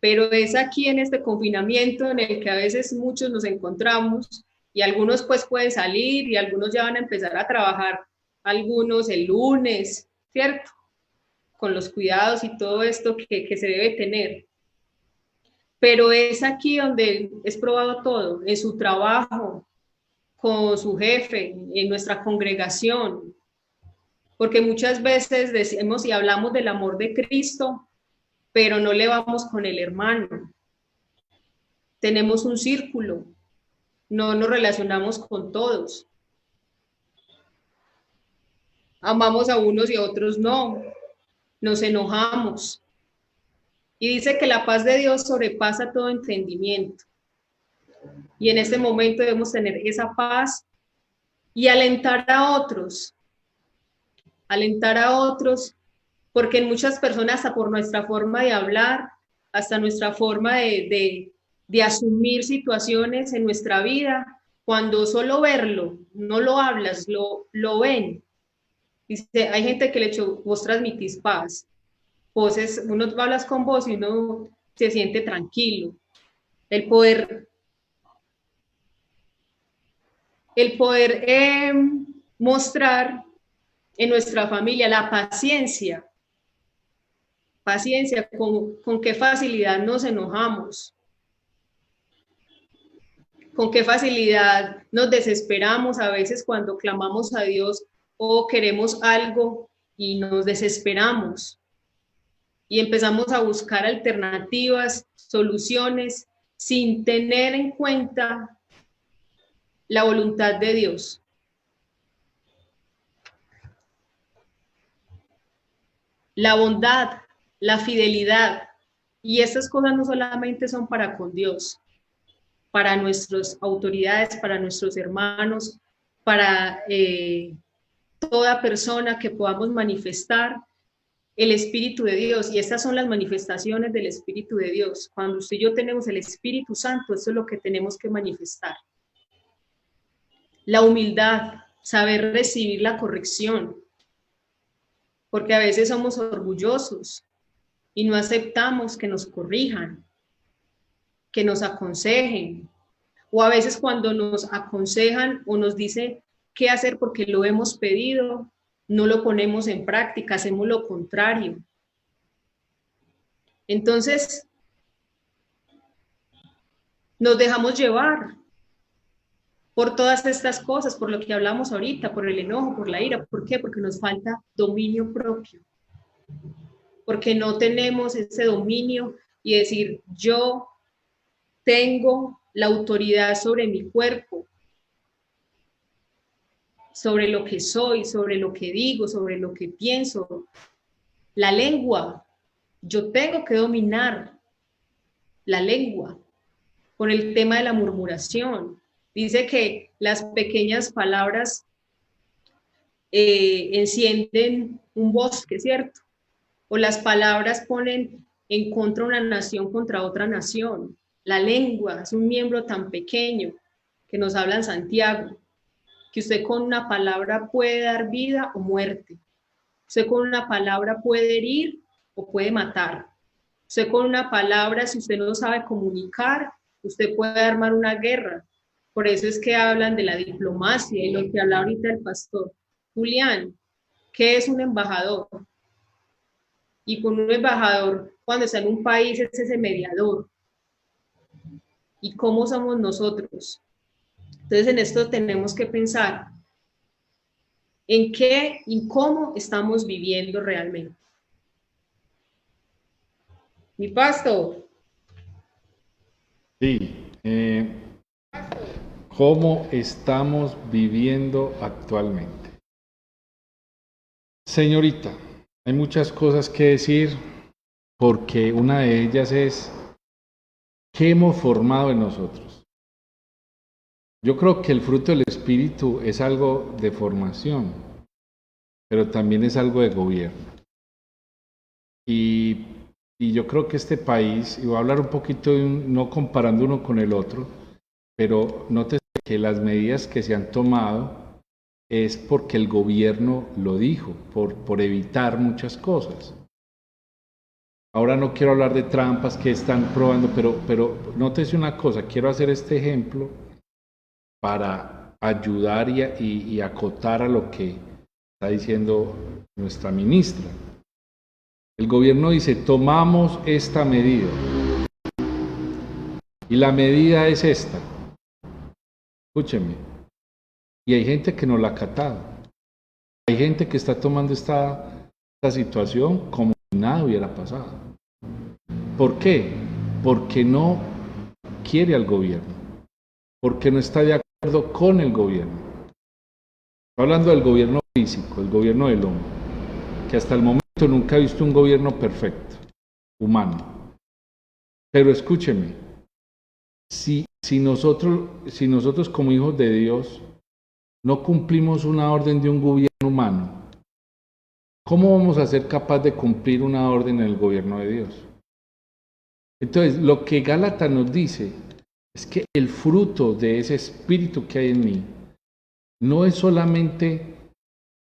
pero es aquí en este confinamiento en el que a veces muchos nos encontramos y algunos pues pueden salir y algunos ya van a empezar a trabajar, algunos el lunes, ¿cierto? Con los cuidados y todo esto que se debe tener. Pero es aquí donde es probado todo, en su trabajo, con su jefe, en nuestra congregación, porque muchas veces decimos y hablamos del amor de Cristo, pero no le vamos con el hermano. Tenemos un círculo, no nos relacionamos con todos. Amamos a unos y a otros no, nos enojamos. Y dice que la paz de Dios sobrepasa todo entendimiento. Y en este momento debemos tener esa paz y alentar a otros, porque en muchas personas, hasta por nuestra forma de hablar, hasta nuestra forma de asumir situaciones en nuestra vida, cuando solo verlo, no lo hablas, lo ven. Dice, hay gente que le dicho, vos transmitís paz, uno hablas con vos y uno se siente tranquilo. El poder mostrar en nuestra familia la paciencia, con qué facilidad nos enojamos, con qué facilidad nos desesperamos a veces cuando clamamos a Dios o queremos algo y nos desesperamos y empezamos a buscar alternativas, soluciones, sin tener en cuenta la voluntad de Dios. La bondad, la fidelidad, y estas cosas no solamente son para con Dios, para nuestras autoridades, para nuestros hermanos, para toda persona que podamos manifestar el Espíritu de Dios. Y estas son las manifestaciones del Espíritu de Dios. Cuando usted y yo tenemos el Espíritu Santo, eso es lo que tenemos que manifestar. La humildad, saber recibir la corrección, porque a veces somos orgullosos y no aceptamos que nos corrijan, que nos aconsejen, o a veces cuando nos aconsejan o nos dicen qué hacer porque lo hemos pedido, no lo ponemos en práctica, hacemos lo contrario. Entonces, nos dejamos llevar por todas estas cosas, por lo que hablamos ahorita, por el enojo, por la ira. ¿Por qué? Porque nos falta dominio propio. Porque no tenemos ese dominio y decir, yo tengo la autoridad sobre mi cuerpo, sobre lo que soy, sobre lo que digo, sobre lo que pienso. La lengua, yo tengo que dominar la lengua por el tema de la murmuración. Dice que las pequeñas palabras encienden un bosque, ¿cierto? O las palabras ponen en contra una nación contra otra nación. La lengua es un miembro tan pequeño que nos habla en Santiago, que usted con una palabra puede dar vida o muerte. Usted con una palabra puede herir o puede matar. Usted con una palabra, si usted no sabe comunicar, usted puede armar una guerra. Por eso es que hablan de la diplomacia y lo que habla ahorita el pastor Julián, ¿qué es un embajador? Y con un embajador, cuando está en un país, es ese mediador. ¿Y cómo somos nosotros? Entonces, en esto tenemos que pensar en qué y cómo estamos viviendo realmente. Mi pastor. Sí. ¿Cómo estamos viviendo actualmente? Señorita, hay muchas cosas que decir porque una de ellas es ¿qué hemos formado en nosotros? Yo creo que el fruto del Espíritu es algo de formación, pero también es algo de gobierno. Y, y yo creo que este país, y voy a hablar un poquito, no comparando uno con el otro, pero nótese que las medidas que se han tomado es porque el gobierno lo dijo, por evitar muchas cosas. Ahora no quiero hablar de trampas que están probando, pero nótese una cosa, quiero hacer este ejemplo para ayudar y acotar a lo que está diciendo nuestra ministra. El gobierno dice, tomamos esta medida. Y la medida es esta. Escúcheme. Y hay gente que no la ha acatado. Hay gente que está tomando esta situación como si nada hubiera pasado. ¿Por qué? Porque no quiere al gobierno. Porque no está de acuerdo con el gobierno. Estoy hablando del gobierno físico, el gobierno del hombre, que hasta el momento nunca he visto un gobierno perfecto, humano. Pero escúcheme, si nosotros como hijos de Dios no cumplimos una orden de un gobierno humano, ¿cómo vamos a ser capaces de cumplir una orden en el gobierno de Dios? Entonces, lo que Gálatas nos dice es que el fruto de ese espíritu que hay en mí no es solamente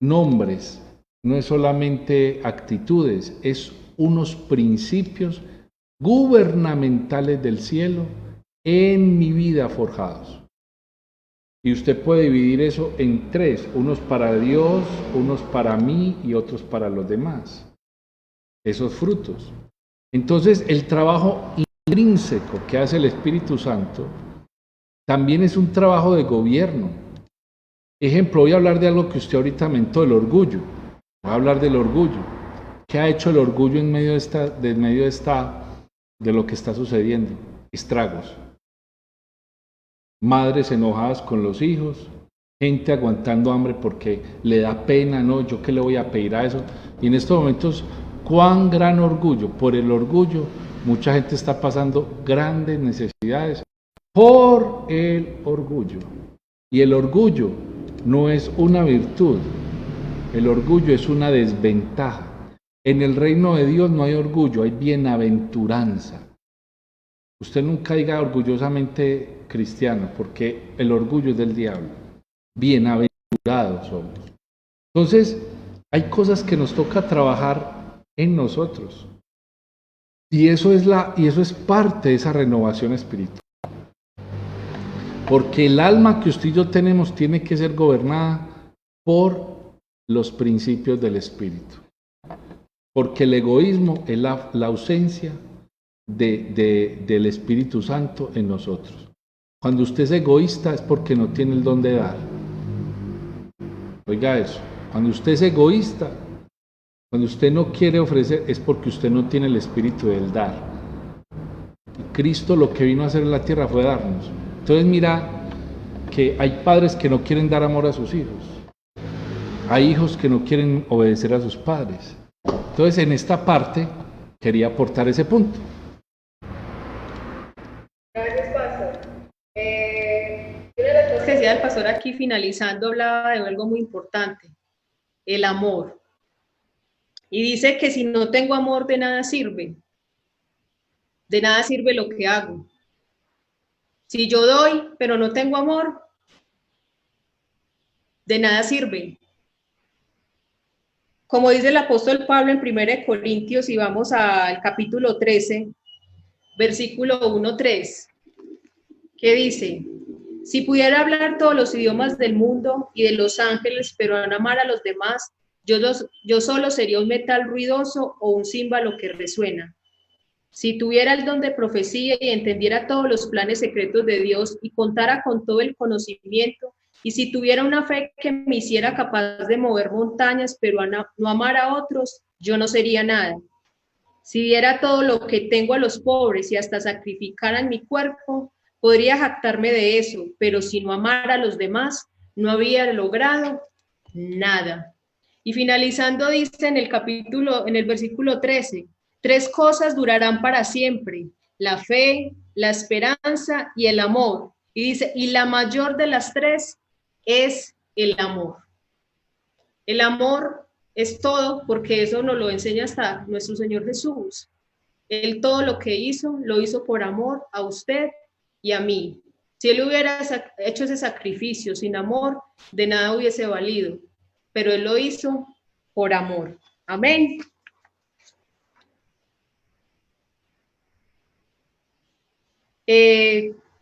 nombres, no es solamente actitudes, es unos principios gubernamentales del cielo en mi vida forjados. Y usted puede dividir eso en tres, unos para Dios, unos para mí y otros para los demás. Esos frutos. Entonces, el trabajo intrínseco que hace el Espíritu Santo también es un trabajo de gobierno. Ejemplo, voy a hablar de algo que usted ahorita mentó, el orgullo. Voy a hablar del orgullo. ¿Qué ha hecho el orgullo en medio de lo que está sucediendo? Estragos. Madres enojadas con los hijos, gente aguantando hambre porque le da pena, no, yo qué le voy a pedir a eso. Y en estos momentos, cuán gran orgullo, por el orgullo, mucha gente está pasando grandes necesidades por el orgullo. Y el orgullo no es una virtud, el orgullo es una desventaja. En el reino de Dios no hay orgullo, hay bienaventuranza. Usted nunca diga orgullosamente cristiano, porque el orgullo es del diablo. Bienaventurados somos. Entonces, hay cosas que nos toca trabajar en nosotros. Y eso es parte de esa renovación espiritual. Porque el alma que usted y yo tenemos tiene que ser gobernada por los principios del espíritu. Porque el egoísmo es la ausencia del Espíritu Santo en nosotros. Cuando usted es egoísta es porque no tiene el don de dar. Oiga eso. Cuando usted es egoísta, cuando usted no quiere ofrecer, es porque usted no tiene el espíritu del dar. Y Cristo lo que vino a hacer en la tierra fue darnos. Entonces mira que hay padres que no quieren dar amor a sus hijos. Hay hijos que no quieren obedecer a sus padres. Entonces en esta parte quería aportar ese punto. Gracias, pastor. Una de las cosas que decía el pastor aquí finalizando hablaba de algo muy importante, el amor. Y dice que si no tengo amor, de nada sirve lo que hago. Si yo doy, pero no tengo amor, de nada sirve. Como dice el apóstol Pablo en 1 Corintios, y vamos al capítulo 13, versículo 1-3, que dice: si pudiera hablar todos los idiomas del mundo y de los ángeles, pero no amar a los demás, yo solo sería un metal ruidoso o un címbalo que resuena. Si tuviera el don de profecía y entendiera todos los planes secretos de Dios y contara con todo el conocimiento, y si tuviera una fe que me hiciera capaz de mover montañas, pero no amar a otros, yo no sería nada. Si diera todo lo que tengo a los pobres y hasta sacrificaran mi cuerpo, podría jactarme de eso, pero si no amara a los demás, no había logrado nada. Y finalizando dice en el versículo 13, 3 cosas durarán para siempre: la fe, la esperanza y el amor. Y dice, y la mayor de las 3 es el amor. El amor es todo, porque eso nos lo enseña hasta nuestro Señor Jesús. Él todo lo que hizo, lo hizo por amor a usted y a mí. Si Él hubiera hecho ese sacrificio sin amor, de nada hubiese valido, pero Él lo hizo por amor. Amén.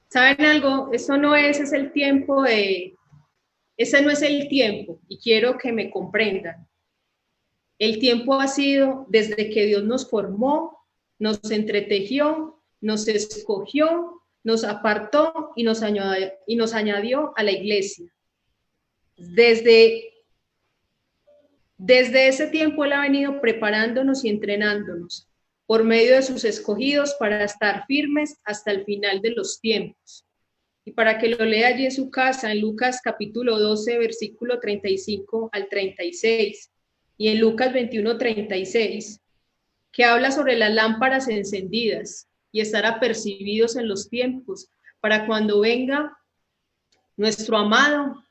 ¿Saben algo? Eso no es, es el tiempo de, ese no es el tiempo, y quiero que me comprendan. El tiempo ha sido desde que Dios nos formó, nos entretejió, nos escogió, nos apartó y nos añadió a la iglesia. Desde ese tiempo Él ha venido preparándonos y entrenándonos por medio de sus escogidos para estar firmes hasta el final de los tiempos. Y para que lo lea allí en su casa, en Lucas capítulo 12, versículo 35 al 36, y en Lucas 21, 36, que habla sobre las lámparas encendidas y estar apercibidos en los tiempos, para cuando venga nuestro amado,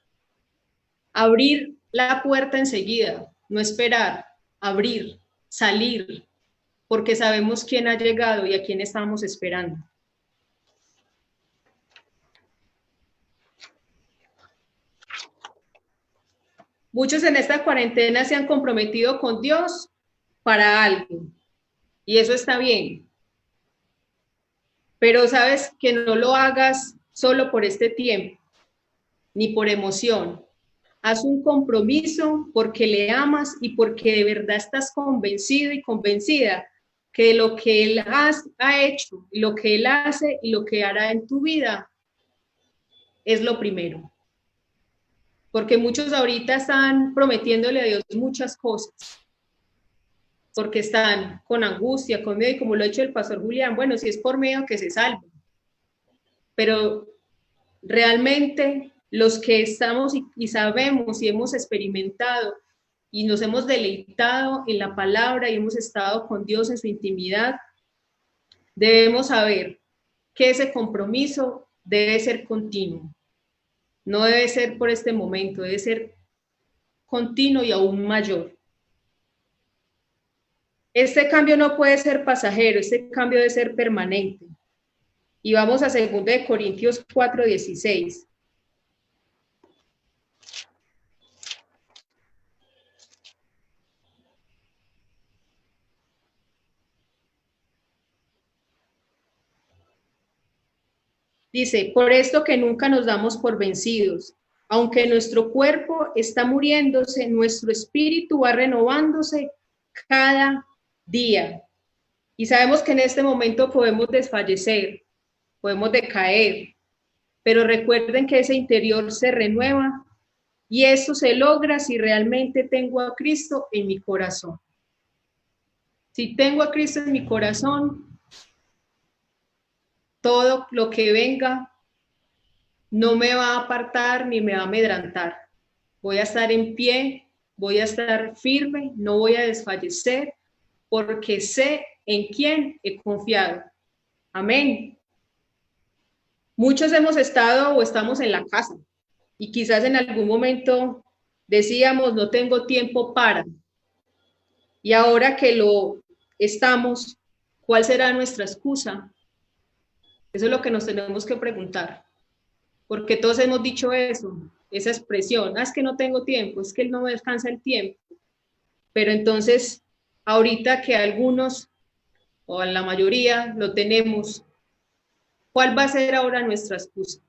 abrir la puerta enseguida, no esperar, abrir, salir, porque sabemos quién ha llegado y a quién estamos esperando. Muchos en esta cuarentena se han comprometido con Dios para algo, y eso está bien. Pero sabes que no lo hagas solo por este tiempo, ni por emoción. Haz un compromiso porque le amas y porque de verdad estás convencido y convencida que lo que Él ha hecho, lo que Él hace y lo que hará en tu vida es lo primero. Porque muchos ahorita están prometiéndole a Dios muchas cosas, porque están con angustia, con miedo, y como lo ha hecho el pastor Julián, bueno, si es por miedo que se salven. Pero realmente los que estamos y sabemos y hemos experimentado y nos hemos deleitado en la palabra y hemos estado con Dios en su intimidad, debemos saber que ese compromiso debe ser continuo. No debe ser por este momento, debe ser continuo y aún mayor. Este cambio no puede ser pasajero, este cambio debe ser permanente. Y vamos a 2 Corintios 4:16. Dice, por esto que nunca nos damos por vencidos. Aunque nuestro cuerpo está muriéndose, nuestro espíritu va renovándose cada día. Y sabemos que en este momento podemos desfallecer, podemos decaer, pero recuerden que ese interior se renueva y eso se logra si realmente tengo a Cristo en mi corazón. Si tengo a Cristo en mi corazón, todo lo que venga no me va a apartar ni me va a amedrantar. Voy a estar en pie, voy a estar firme, no voy a desfallecer, porque sé en quién he confiado. Amén. Muchos hemos estado o estamos en la casa y quizás en algún momento decíamos, no tengo tiempo para. Y ahora que lo estamos, ¿cuál será nuestra excusa? Eso es lo que nos tenemos que preguntar, porque todos hemos dicho eso, esa expresión, es que no tengo tiempo, es que no me alcanza el tiempo. Pero entonces, ahorita que algunos, o la mayoría, lo tenemos, ¿cuál va a ser ahora nuestra excusa?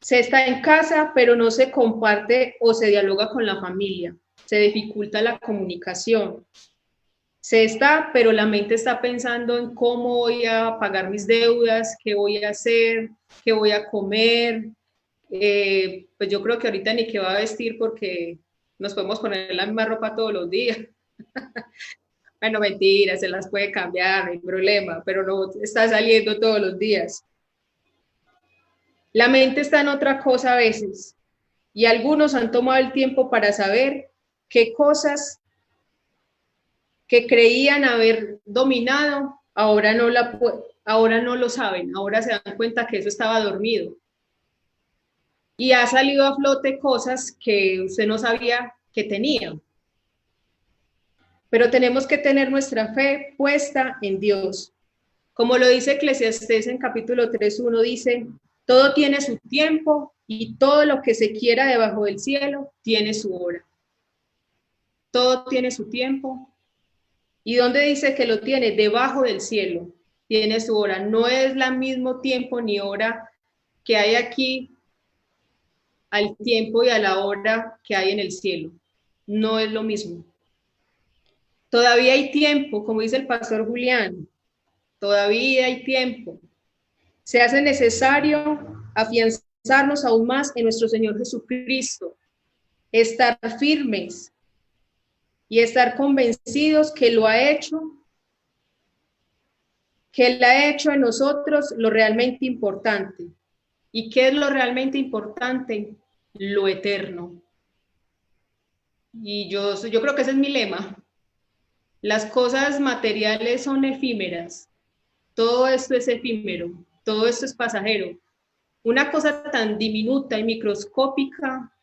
Se está en casa, pero no se comparte o se dialoga con la familia, se dificulta la comunicación. Se está, pero la mente está pensando en cómo voy a pagar mis deudas, qué voy a hacer, qué voy a comer. Pues yo creo que ahorita ni qué va a vestir porque nos podemos poner la misma ropa todos los días. Bueno, mentira, se las puede cambiar, no hay problema, pero no está saliendo todos los días. La mente está en otra cosa a veces y algunos han tomado el tiempo para saber qué cosas que creían haber dominado, ahora no lo saben, ahora se dan cuenta que eso estaba dormido. Y ha salido a flote cosas que usted no sabía que tenía. Pero tenemos que tener nuestra fe puesta en Dios. Como lo dice Eclesiastés en capítulo 3:1, dice, todo tiene su tiempo y todo lo que se quiera debajo del cielo tiene su hora. Todo tiene su tiempo. ¿Y dónde dice que lo tiene? Debajo del cielo tiene su hora. No es la mismo tiempo ni hora que hay aquí al tiempo y a la hora que hay en el cielo. No es lo mismo. Todavía hay tiempo, como dice el pastor Julián, todavía hay tiempo. Se hace necesario afianzarnos aún más en nuestro Señor Jesucristo, estar firmes y estar convencidos que lo ha hecho, que Él ha hecho en nosotros lo realmente importante. ¿Y qué es lo realmente importante? Lo eterno. Y yo creo que ese es mi lema. Las cosas materiales son efímeras. Todo esto es efímero. Todo esto es pasajero. Una cosa tan diminuta y microscópica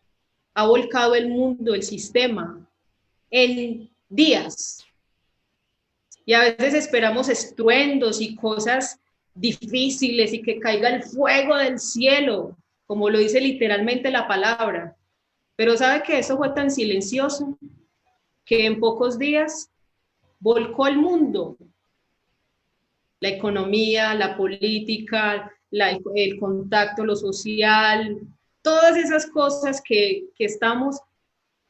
ha volcado el mundo, el sistema, en días. Y a veces esperamos estruendos y cosas difíciles y que caiga el fuego del cielo, como lo dice literalmente la palabra. Pero ¿sabe que eso fue tan silencioso que en pocos días volcó el mundo? La economía, la política, el contacto, lo social, todas esas cosas que estamos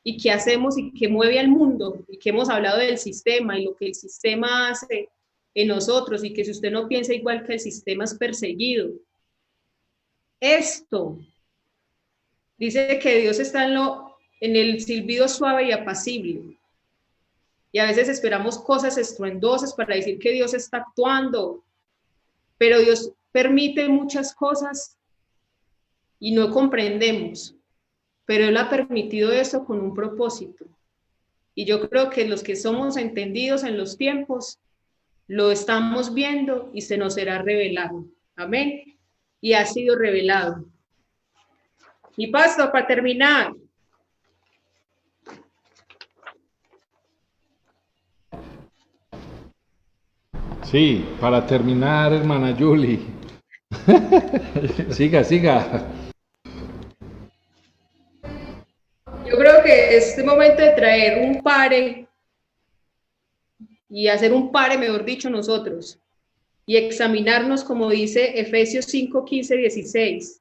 y que hacemos y que mueve al mundo, y que hemos hablado del sistema y lo que el sistema hace en nosotros, y que si usted no piensa igual que el sistema es perseguido. Esto dice que Dios está en el silbido suave y apacible. Y a veces esperamos cosas estruendosas para decir que Dios está actuando, pero Dios permite muchas cosas y no comprendemos, pero Él ha permitido eso con un propósito. Y yo creo que los que somos entendidos en los tiempos, lo estamos viendo y se nos será revelado. Amén. Y ha sido revelado. Y pastor, para terminar. Sí, para terminar, hermana Julie. Siga, siga. Yo creo que es momento de traer un pare y hacer un pare, mejor dicho, nosotros, y examinarnos, como dice Efesios 5:15-16.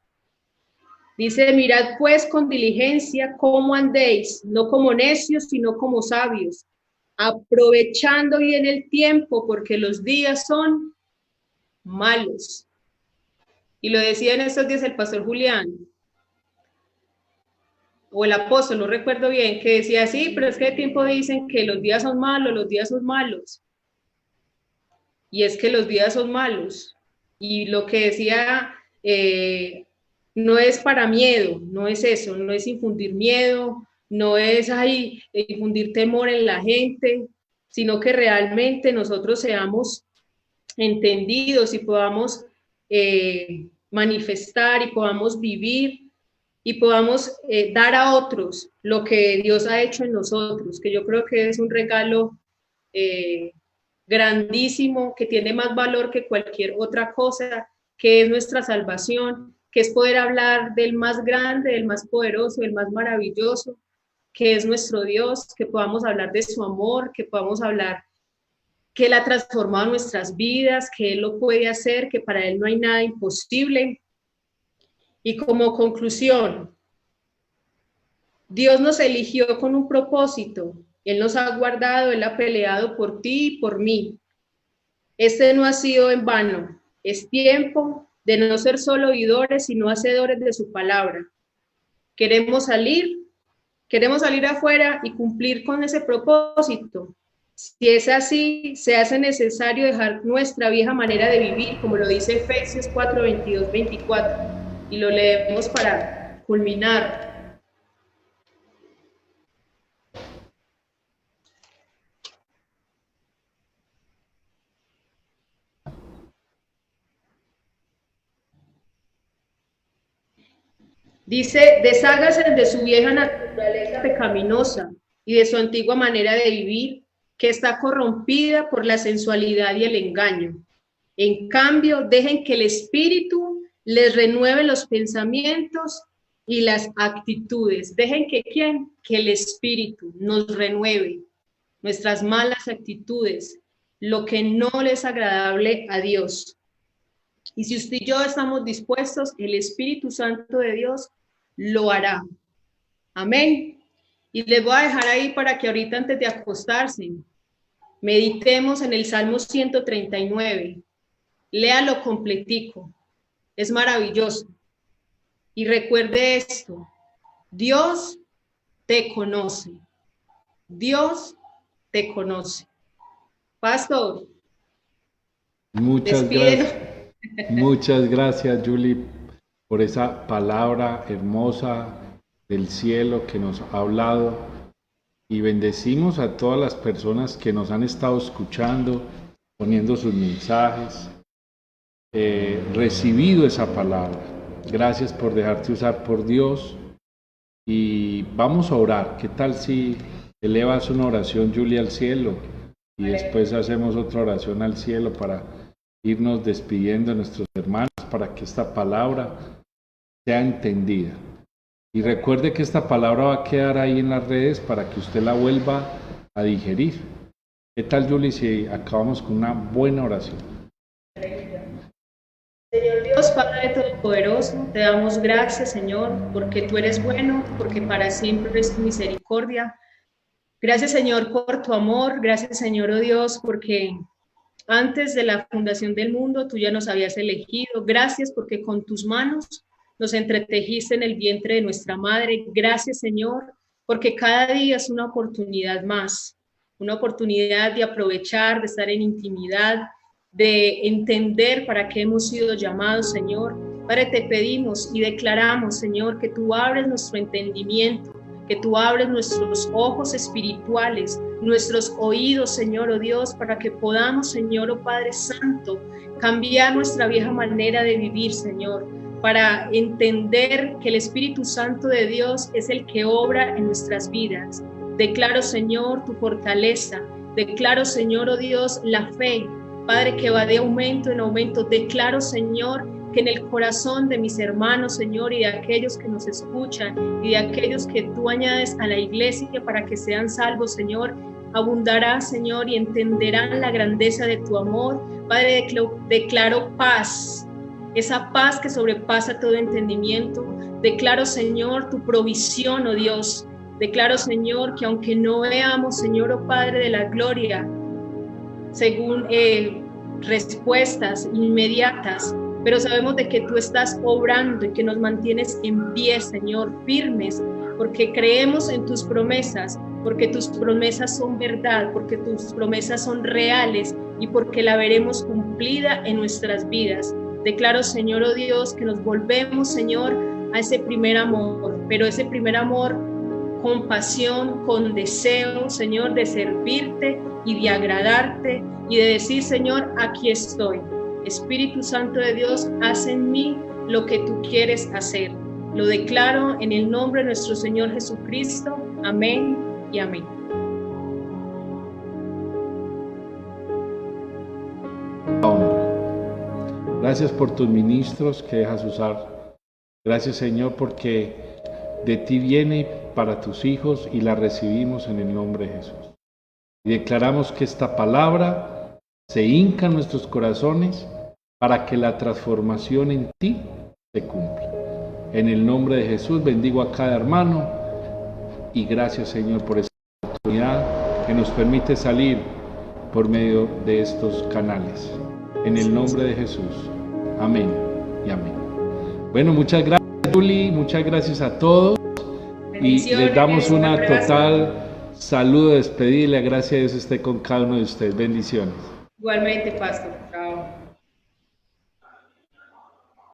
Dice, mirad pues con diligencia cómo andéis, no como necios, sino como sabios, aprovechando bien el tiempo, porque los días son malos. Y lo decía en estos días el pastor Julián, o el apóstol, no recuerdo bien, que decía, sí, pero es que de tiempo dicen que los días son malos, los días son malos. Y es que los días son malos. Y lo que decía, no es para miedo, no es eso, no es infundir miedo, no es infundir temor en la gente, sino que realmente nosotros seamos entendidos y podamos manifestar y podamos vivir y podamos dar a otros lo que Dios ha hecho en nosotros, que yo creo que es un regalo grandísimo, que tiene más valor que cualquier otra cosa, que es nuestra salvación, que es poder hablar del más grande, del más poderoso, del más maravilloso, que es nuestro Dios, que podamos hablar de su amor, que podamos hablar que Él ha transformado nuestras vidas, que Él lo puede hacer, que para Él no hay nada imposible. Y como conclusión, Dios nos eligió con un propósito. Él nos ha guardado, Él ha peleado por ti y por mí. Este no ha sido en vano. Es tiempo de no ser solo oidores, sino hacedores de su palabra. Queremos salir afuera y cumplir con ese propósito. Si es así, se hace necesario dejar nuestra vieja manera de vivir, como lo dice Efesios 4:22-24, y lo leemos para culminar. Dice, deshágase de su vieja naturaleza pecaminosa y de su antigua manera de vivir, que está corrompida por la sensualidad y el engaño. En cambio, dejen que el Espíritu les renueve los pensamientos y las actitudes. Dejen que ¿quién? Que el Espíritu nos renueve nuestras malas actitudes, lo que no le es agradable a Dios. Y si usted y yo estamos dispuestos, el Espíritu Santo de Dios lo hará. Amén. Y les voy a dejar ahí para que ahorita antes de acostarse, meditemos en el Salmo 139. Léalo completico. Es maravilloso. Y recuerde esto. Dios te conoce. Dios te conoce. Pastor. Muchas gracias. Muchas gracias, Julie, por esa palabra hermosa del cielo que nos ha hablado, y bendecimos a todas las personas que nos han estado escuchando, poniendo sus mensajes, recibido esa palabra. Gracias por dejarte usar por Dios, y vamos a orar. ¿Qué tal si elevas una oración, Julie, al cielo, y después hacemos otra oración al cielo para irnos despidiendo de nuestros hermanos, para que esta palabra sea entendida? Y recuerde que esta palabra va a quedar ahí en las redes para que usted la vuelva a digerir. ¿Qué tal, Julie, si acabamos con una buena oración? Señor Dios, Padre Todopoderoso, te damos gracias, Señor, porque tú eres bueno, porque para siempre es tu misericordia. Gracias, Señor, por tu amor. Gracias, Señor, oh Dios, porque antes de la fundación del mundo, tú ya nos habías elegido. Gracias porque con tus manos nos entretejiste en el vientre de nuestra madre. Gracias, Señor, porque cada día es una oportunidad más, una oportunidad de aprovechar, de estar en intimidad, de entender para qué hemos sido llamados, Señor. Padre, te pedimos y declaramos, Señor, que tú abres nuestro entendimiento, que tú abres nuestros ojos espirituales, nuestros oídos, Señor, oh Dios, para que podamos, Señor, oh Padre Santo, cambiar nuestra vieja manera de vivir, Señor, para entender que el Espíritu Santo de Dios es el que obra en nuestras vidas. Declaro, Señor, tu fortaleza. Declaro, Señor, oh Dios, la fe, Padre, que va de aumento en aumento. Declaro, Señor, que en el corazón de mis hermanos, Señor, y de aquellos que nos escuchan, y de aquellos que tú añades a la iglesia para que sean salvos, Señor, abundará, Señor, y entenderán la grandeza de tu amor. Padre, declaro paz, esa paz que sobrepasa todo entendimiento. Declaro, Señor, tu provisión, oh Dios. Declaro, Señor, que aunque no veamos, Señor, oh Padre de la gloria, según respuestas inmediatas, pero sabemos de que tú estás obrando y que nos mantienes en pie, Señor, firmes, porque creemos en tus promesas, porque tus promesas son verdad, porque tus promesas son reales y porque la veremos cumplida en nuestras vidas. Declaro, Señor, oh Dios, que nos volvemos, Señor, a ese primer amor, pero ese primer amor con pasión, con deseo, Señor, de servirte y de agradarte y de decir, Señor, aquí estoy. Espíritu Santo de Dios, haz en mí lo que tú quieres hacer. Lo declaro en el nombre de nuestro Señor Jesucristo. Amén y amén. Gracias por tus ministros que dejas usar. Gracias, Señor, porque de ti viene para tus hijos y la recibimos en el nombre de Jesús. Y declaramos que esta palabra se hinca en nuestros corazones para que la transformación en ti se cumpla. En el nombre de Jesús bendigo a cada hermano y gracias, Señor, por esta oportunidad que nos permite salir por medio de estos canales. En el nombre de Jesús. Amén y amén. Bueno, muchas gracias, Julie, muchas gracias a todos y les damos una total saludo de despedida y la gracia de Dios esté con cada uno de ustedes. Bendiciones. Igualmente, Pastor. Chao.